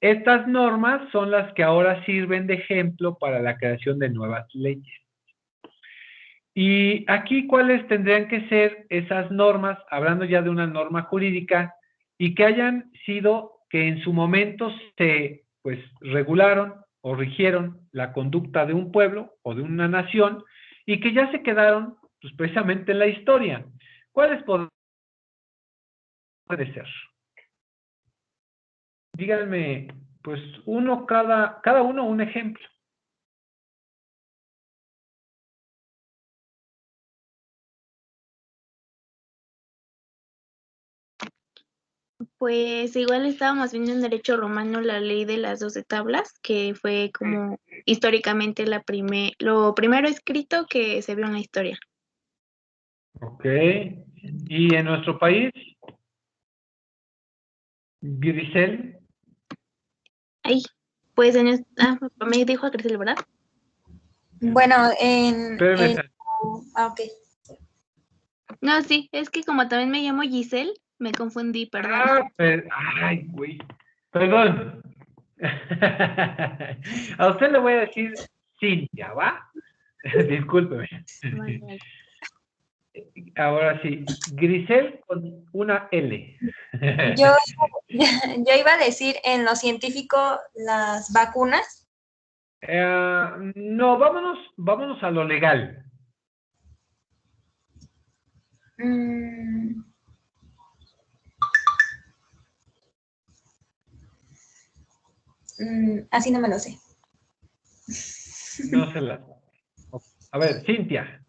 Estas normas son las que ahora sirven de ejemplo para la creación de nuevas leyes. Y aquí, ¿cuáles tendrían que ser esas normas? Hablando ya de una norma jurídica y que hayan sido, que en su momento se, pues, regularon o rigieron la conducta de un pueblo o de una nación y que ya se quedaron, pues, precisamente en la historia. ¿Cuáles puede ser? Díganme, pues, cada uno un ejemplo. Pues igual estábamos viendo en derecho romano la ley de las 12 tablas, que fue como históricamente lo primero escrito que se vio en la historia. Ok. ¿Y en nuestro país? ¿Grisel? Ay, pues me dijo a Grisel, ¿verdad? Bueno, Espérame. ok. No, sí, es que como también me llamo Giselle, me confundí, perdón. Ay, güey. Perdón. A usted le voy a decir Cintia, ¿va? Discúlpeme. Vale. Ahora sí, Grisel con una L. Yo iba a decir en lo científico las vacunas. No, vámonos a lo legal. Así no me lo sé. No se la. A ver, Cintia.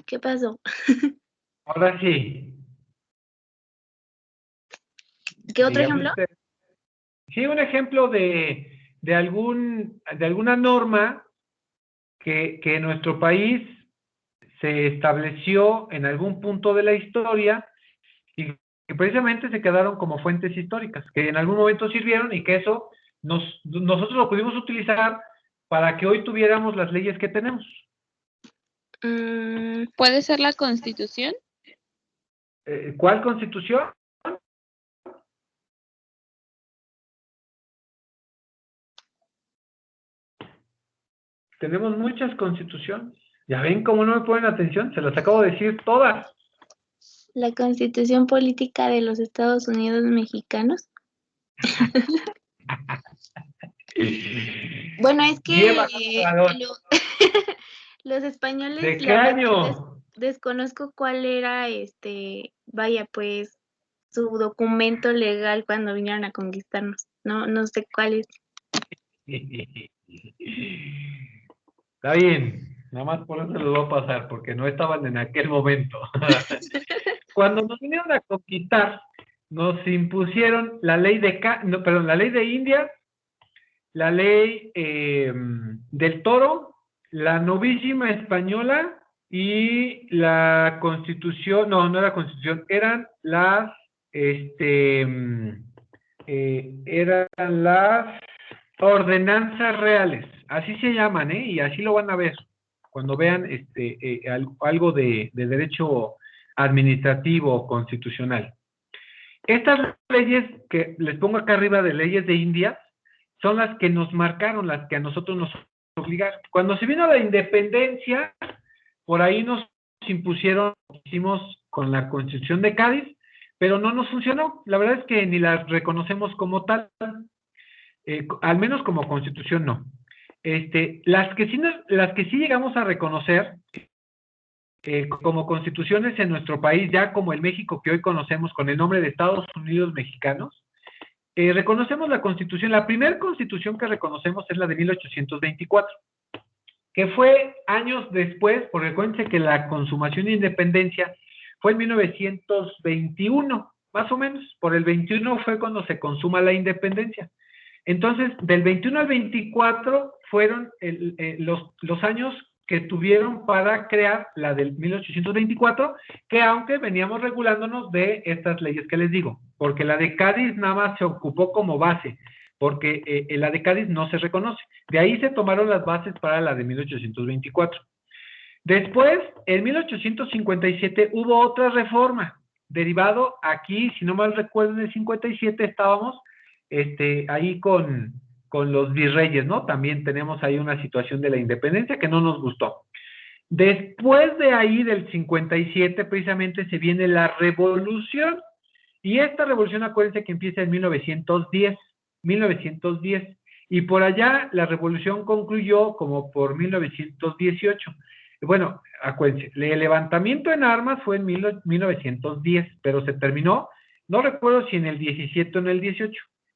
¿Qué pasó? Ahora sí. ¿Qué otro Dígame ejemplo? usted. Sí, un ejemplo de alguna norma que en nuestro país se estableció en algún punto de la historia y que precisamente se quedaron como fuentes históricas, que en algún momento sirvieron y que eso nosotros lo pudimos utilizar para que hoy tuviéramos las leyes que tenemos. ¿Puede ser la Constitución? ¿Cuál Constitución? Tenemos muchas constituciones. ¿Ya ven cómo no me ponen atención? Se las acabo de decir todas. La Constitución Política de los Estados Unidos Mexicanos. Bueno, es que los españoles, ¿De qué la verdad, año? desconozco cuál era, vaya, pues, su documento legal cuando vinieron a conquistarnos. No sé cuál es. Está bien, nada más por eso lo voy a pasar, porque no estaban en aquel momento. Cuando nos vinieron a conquistar, nos impusieron la ley la ley de India, la ley del toro, la novísima española y la constitución, no era constitución, eran las, eran las ordenanzas reales, así se llaman, y así lo van a ver cuando vean algo de derecho administrativo o constitucional. Estas leyes que les pongo acá arriba de leyes de India son las que nos marcaron, las que a nosotros nos obligaron. Cuando se vino la independencia, por ahí nos impusieron, hicimos con la Constitución de Cádiz, pero no nos funcionó. La verdad es que ni las reconocemos como tal, al menos como Constitución no. Las que sí llegamos a reconocer como constituciones en nuestro país, ya como el México que hoy conocemos con el nombre de Estados Unidos Mexicanos, reconocemos la Constitución. La primera Constitución que reconocemos es la de 1824, que fue años después, porque recuérdense que la consumación de independencia fue en 1921, más o menos. Por el 21 fue cuando se consuma la independencia. Entonces, del 21 al 24 fueron los años que tuvieron para crear la del 1824, que aunque veníamos regulándonos de estas leyes que les digo, porque la de Cádiz nada más se ocupó como base, porque la de Cádiz no se reconoce. De ahí se tomaron las bases para la de 1824. Después, en 1857 hubo otra reforma, derivado aquí, si no mal recuerdo, en el 57 estábamos ahí con los virreyes, ¿no? También tenemos ahí una situación de la independencia que no nos gustó. Después de ahí, del 57, precisamente se viene la revolución. Y esta revolución, acuérdense que empieza en 1910. Y por allá la revolución concluyó como por 1918. Bueno, acuérdense, el levantamiento en armas fue en 1910, pero se terminó, no recuerdo si en el 17 o en el 18,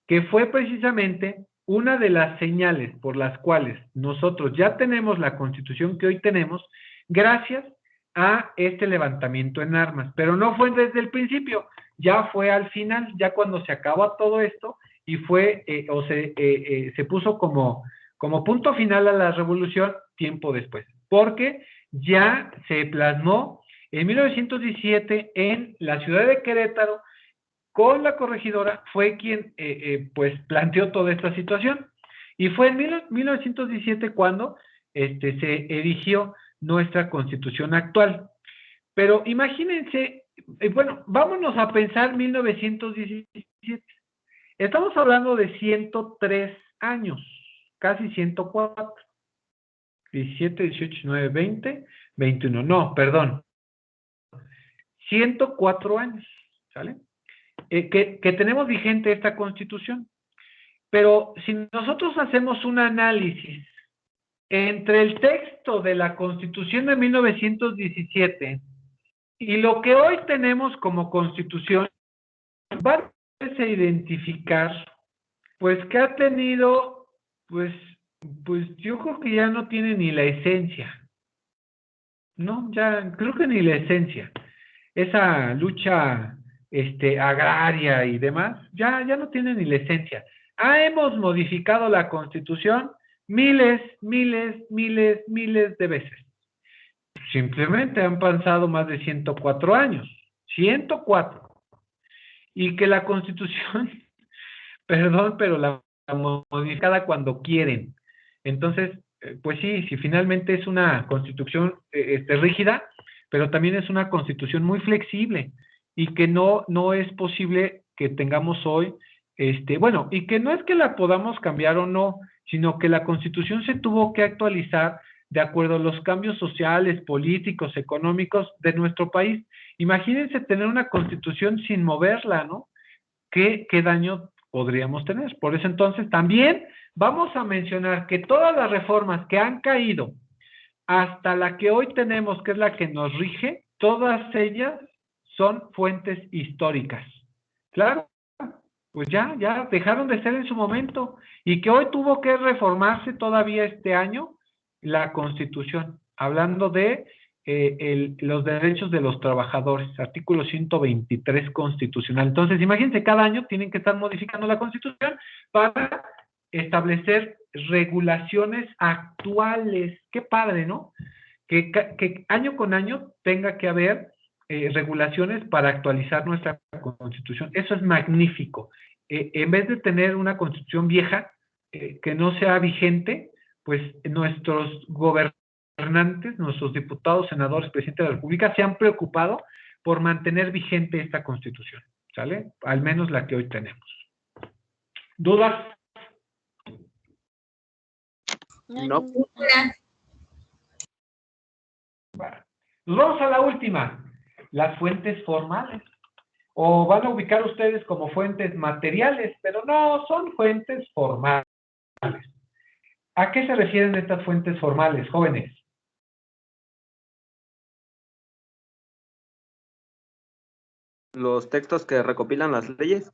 que fue precisamente una de las señales por las cuales nosotros ya tenemos la Constitución que hoy tenemos, gracias a este levantamiento en armas. Pero no fue desde el principio, ya fue al final, ya cuando se acabó todo esto, y fue, se puso como punto final a la revolución tiempo después, porque ya se plasmó en 1917 en la ciudad de Querétaro, con la corregidora, fue quien pues planteó toda esta situación, y fue en 1917 cuando se erigió nuestra Constitución actual. Pero imagínense, bueno, vámonos a pensar 1917. Estamos hablando de 103 años, casi 104. 17, 18, 19, 20, 21. No, perdón. 104 años, ¿sale? Que tenemos vigente esta Constitución. Pero si nosotros hacemos un análisis entre el texto de la Constitución de 1917 y lo que hoy tenemos como Constitución, va a identificar, pues, que ha tenido, pues yo creo que ya no tiene ni la esencia. No, ya creo que ni la esencia. Esa lucha agraria y demás, ya no tiene ni la esencia. Hemos modificado la Constitución miles de veces. Simplemente han pasado más de 104 años. 104. Y que la Constitución, perdón, pero la modificada cuando quieren. Entonces, pues sí, finalmente es una Constitución rígida, pero también es una Constitución muy flexible y que no es posible que tengamos hoy, bueno, y que no es que la podamos cambiar o no, sino que la Constitución se tuvo que actualizar de acuerdo a los cambios sociales, políticos, económicos de nuestro país. Imagínense tener una Constitución sin moverla, ¿no? ¿Qué daño podríamos tener? Por eso entonces también vamos a mencionar que todas las reformas que han caído hasta la que hoy tenemos, que es la que nos rige, todas ellas son fuentes históricas. Claro, pues ya dejaron de ser en su momento, y que hoy tuvo que reformarse todavía este año la Constitución, hablando de los derechos de los trabajadores, artículo 123 constitucional. Entonces, imagínense, cada año tienen que estar modificando la Constitución para establecer regulaciones actuales. Qué padre, ¿no? Que año con año tenga que haber regulaciones para actualizar nuestra Constitución. Eso es magnífico. En vez de tener una Constitución vieja que no sea vigente, pues nuestros gobernantes, nuestros diputados, senadores, presidente de la República se han preocupado por mantener vigente esta Constitución, ¿sale? Al menos la que hoy tenemos. ¿Dudas? No. Nos vamos a la última, las fuentes formales. O van a ubicar ustedes como fuentes materiales, pero no, son fuentes formales. ¿A qué se refieren estas fuentes formales, jóvenes? Los textos que recopilan las leyes.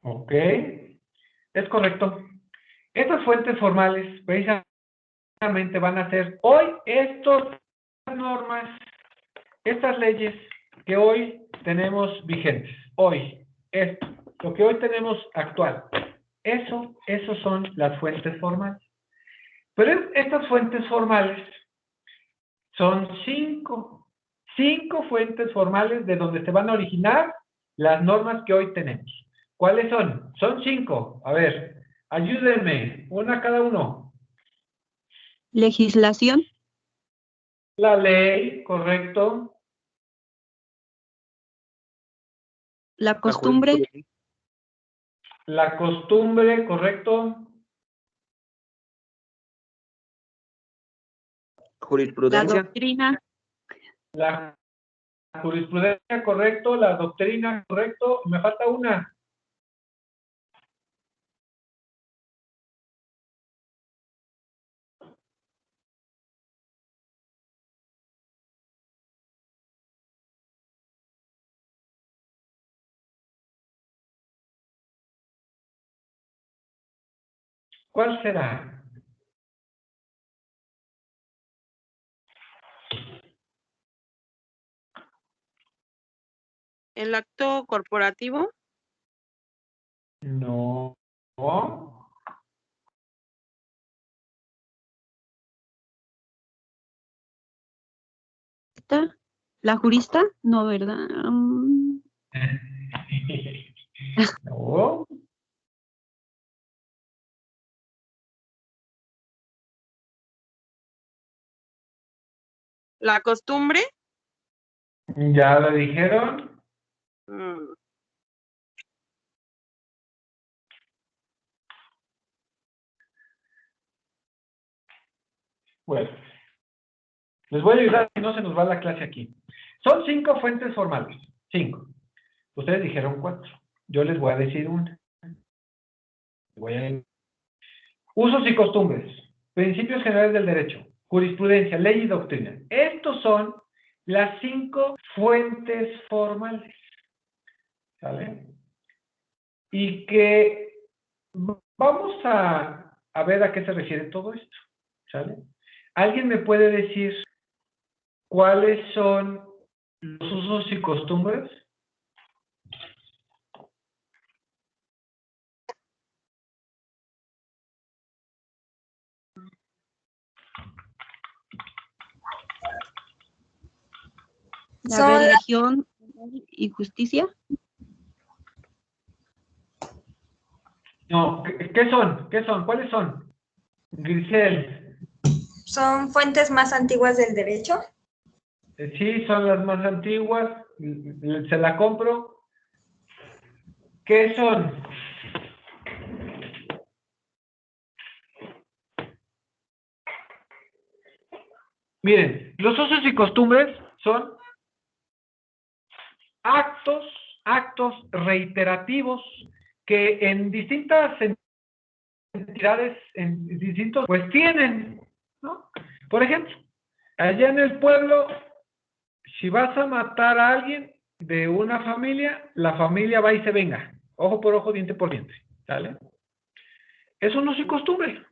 Ok, es correcto. Estas fuentes formales precisamente van a ser hoy estas normas, estas leyes que hoy tenemos vigentes. Hoy, esto, lo que hoy tenemos actual. Esos son las fuentes formales. Pero estas fuentes formales son cinco fuentes formales de donde se van a originar las normas que hoy tenemos. ¿Cuáles son? Son 5. A ver, ayúdenme, una cada uno. Legislación. La ley, correcto. La costumbre, La costumbre, correcto. la Jurisprudencia. doctrina, La jurisprudencia, correcto. La doctrina, correcto. Me falta una. ¿Cuál será? El acto corporativo, No. la jurista, no, ¿verdad? No. la costumbre, ¿Ya lo dijeron? mm, Bueno, les voy a ayudar si no se nos va la clase aquí. Son 5 fuentes formales. 5. Ustedes dijeron 4. Yo les voy a decir una. Usos y costumbres. Principios generales del derecho. Jurisprudencia, ley y doctrina. Estos son las 5 fuentes formales. ¿Sale? Y que vamos a ver a qué se refiere todo esto. ¿Sale? ¿Alguien me puede decir cuáles son los usos y costumbres? La Son religión y justicia, No, ¿qué son? ¿Qué son? ¿Cuáles son? Grisel. son fuentes más antiguas del derecho. Sí, son las más antiguas. Se la compro. ¿Qué son? Miren, los usos y costumbres son actos reiterativos que en distintas entidades, en distintos, pues tienen, ¿no? Por ejemplo, allá en el pueblo, si vas a matar a alguien de una familia, la familia va y se venga, ojo por ojo, diente por diente, ¿sale? Eso no es costumbre.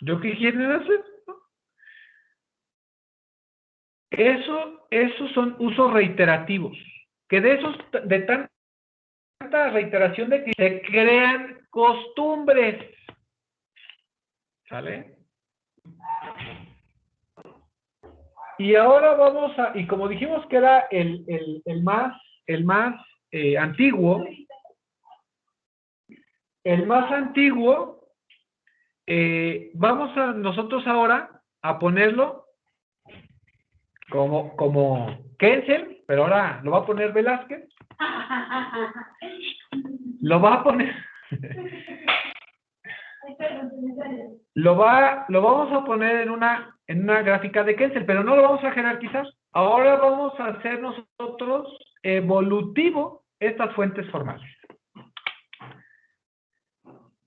¿Yo qué quieren hacer? ¿No? Esos son usos reiterativos, que de tanta reiteración de que se crean costumbres, ¿sale? Y ahora vamos a, y como dijimos que era el más antiguo, vamos a nosotros ahora a ponerlo como Kensel, pero ahora lo va a poner Velázquez. Lo va a poner. Lo vamos a poner en una gráfica de Kensel, pero no lo vamos a jerarquizar. Ahora vamos a hacer nosotros evolutivo estas fuentes formales.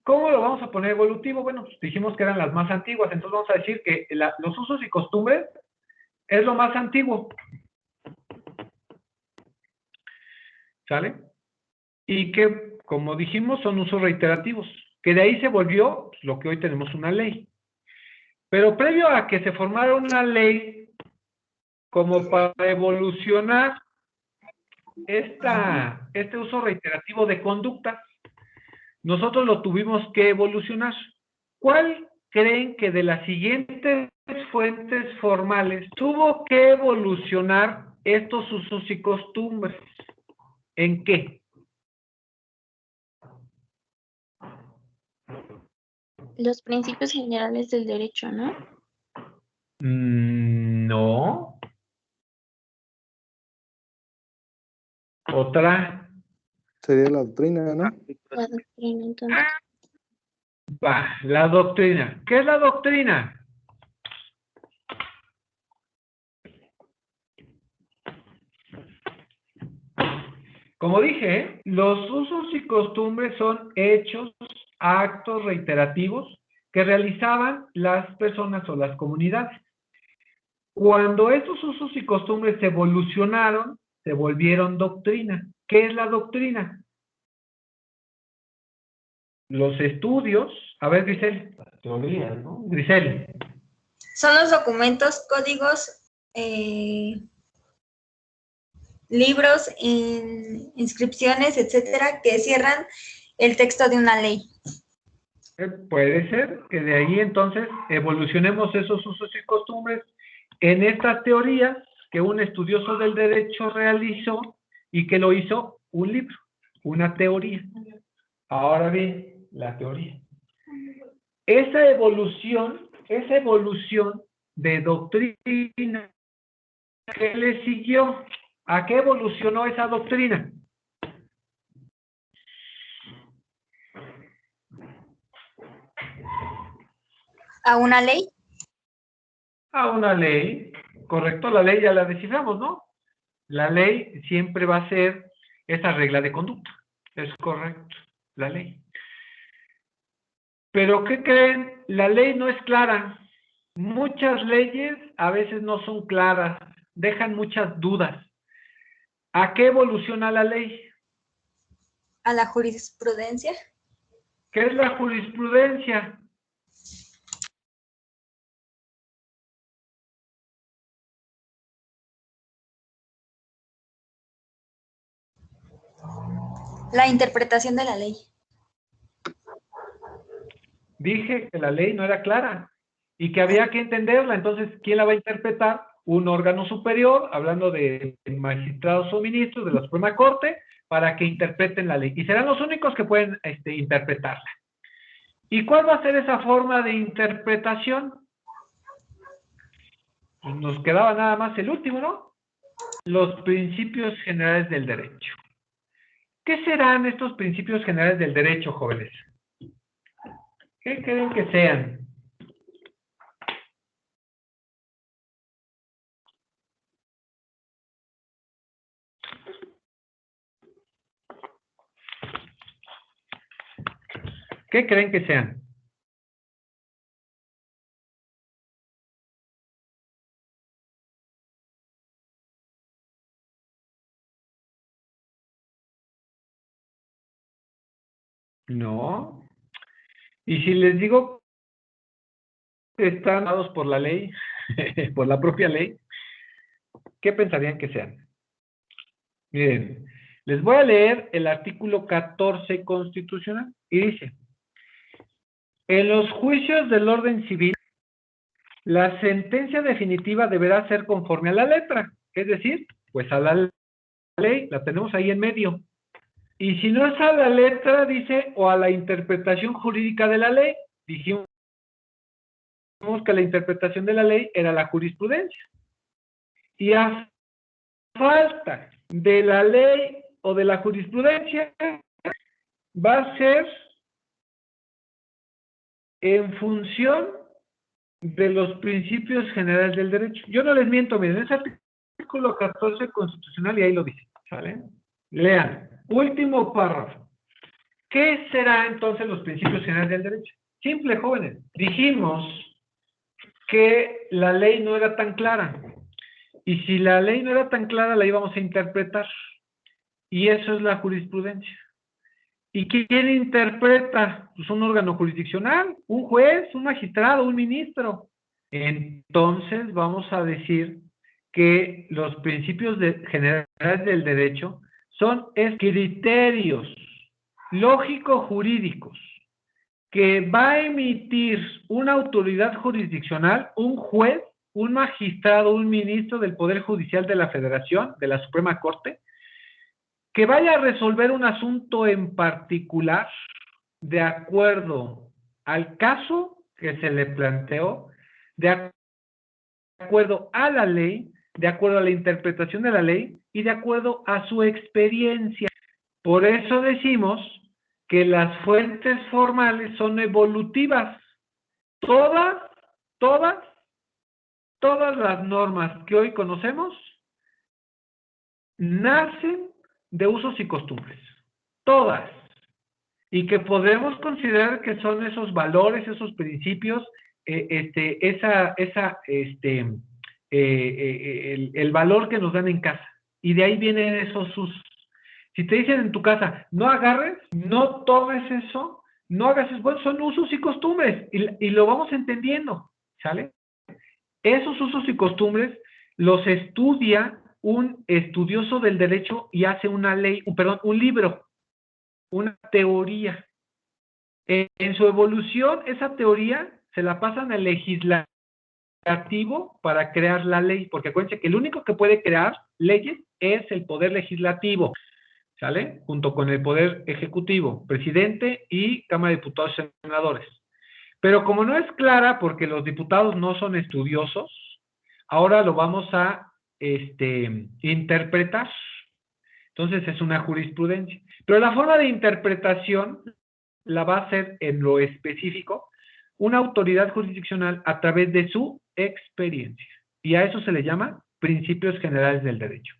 ¿Cómo lo vamos a poner evolutivo? Bueno, pues dijimos que eran las más antiguas, entonces vamos a decir que los usos y costumbres es lo más antiguo. ¿Sale? Y que, como dijimos, son usos reiterativos, que de ahí se volvió lo que hoy tenemos una ley. Pero previo a que se formara una ley como para evolucionar este uso reiterativo de conducta, nosotros lo tuvimos que evolucionar. ¿Cuál creen que de las siguientes fuentes formales tuvo que evolucionar estos usos y costumbres? ¿En qué? Los principios generales del derecho, ¿no? No. Otra. Sería la doctrina, ¿no? La doctrina, entonces. Va, la doctrina. ¿Qué es la doctrina? Como dije, los usos y costumbres son hechos, actos reiterativos que realizaban las personas o las comunidades. Cuando estos usos y costumbres evolucionaron, se volvieron doctrina. ¿Qué es la doctrina? Los estudios. A ver, Grisel. Las teorías, ¿no? Grisel. Son los documentos, códigos, libros, inscripciones, etcétera, que cierran el texto de una ley. Puede ser que de ahí entonces evolucionemos esos usos y costumbres en estas teorías que un estudioso del derecho realizó y que lo hizo un libro, una teoría. Ahora bien, la teoría. Esa evolución de doctrina, ¿qué le siguió? ¿A qué evolucionó esa doctrina? ¿A una ley? A una ley, correcto, la ley ya la desciframos, ¿no? La ley siempre va a ser esa regla de conducta, es correcto, la ley. Pero ¿qué creen? La ley no es clara. Muchas leyes a veces no son claras, dejan muchas dudas. ¿A qué evoluciona la ley? ¿A la jurisprudencia? ¿Qué es la jurisprudencia? La interpretación de la ley. Dije que la ley no era clara y que había que entenderla. Entonces, ¿quién la va a interpretar? Un órgano superior, hablando de magistrados o ministros de la Suprema Corte, para que interpreten la ley. Y serán los únicos que pueden interpretarla. ¿Y cuál va a ser esa forma de interpretación? Pues nos quedaba nada más el último, ¿no? Los principios generales del derecho. ¿Qué serán estos principios generales del derecho, jóvenes? ¿Qué creen que sean? ¿Qué creen que sean? No. Y si les digo que están dados por la ley, por la propia ley, ¿qué pensarían que sean? Miren, les voy a leer el artículo 14 constitucional y dice: en los juicios del orden civil, la sentencia definitiva deberá ser conforme a la letra, es decir, pues a la ley, la tenemos ahí en medio. Y si no es a la letra, dice, o a la interpretación jurídica de la ley, dijimos que la interpretación de la ley era la jurisprudencia. Y a falta de la ley o de la jurisprudencia, va a ser en función de los principios generales del derecho. Yo no les miento, miren, es artículo 14 constitucional y ahí lo dice, ¿sale? Lean, último párrafo. ¿Qué será entonces los principios generales del derecho? Simple, jóvenes. Dijimos que la ley no era tan clara. Y si la ley no era tan clara, la íbamos a interpretar. Y eso es la jurisprudencia. ¿Y quién interpreta? Pues un órgano jurisdiccional, un juez, un magistrado, un ministro. Entonces vamos a decir que los principios generales del derecho son criterios lógico-jurídicos que va a emitir una autoridad jurisdiccional, un juez, un magistrado, un ministro del Poder Judicial de la Federación, de la Suprema Corte, que vaya a resolver un asunto en particular de acuerdo al caso que se le planteó, de acuerdo a la ley, de acuerdo a la interpretación de la ley y de acuerdo a su experiencia. Por eso decimos que las fuentes formales son evolutivas. Todas las normas que hoy conocemos nacen de usos y costumbres. Todas. Y que podemos considerar que son esos valores, esos principios, el valor que nos dan en casa. Y de ahí vienen esos usos. Si te dicen en tu casa, no agarres, no tomes eso, no hagas eso, bueno, son usos y costumbres. Y lo vamos entendiendo, ¿sale? Esos usos y costumbres los estudia un estudioso del derecho y hace una ley, un libro, una teoría. En su evolución, esa teoría se la pasan al legislativo para crear la ley, porque acuérdense que el único que puede crear leyes es el poder legislativo, ¿sale? Junto con el poder ejecutivo, presidente y Cámara de Diputados y Senadores. Pero como no es clara, porque los diputados no son estudiosos, ahora lo vamos a interpretar. Entonces es una jurisprudencia. Pero la forma de interpretación la va a hacer en lo específico una autoridad jurisdiccional a través de su experiencia. Y a eso se le llama principios generales del derecho.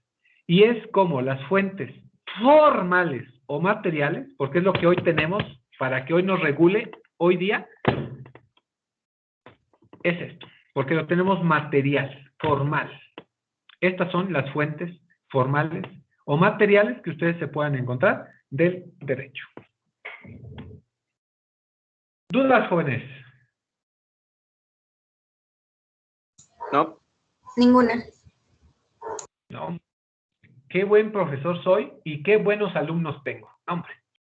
Y es como las fuentes formales o materiales, porque es lo que hoy tenemos para que hoy nos regule hoy día, es esto, porque lo tenemos material, formal. Estas son las fuentes formales o materiales que ustedes se puedan encontrar del derecho. ¿Dudas, jóvenes? No. Ninguna. No. Qué buen profesor soy y qué buenos alumnos tengo. Hombre.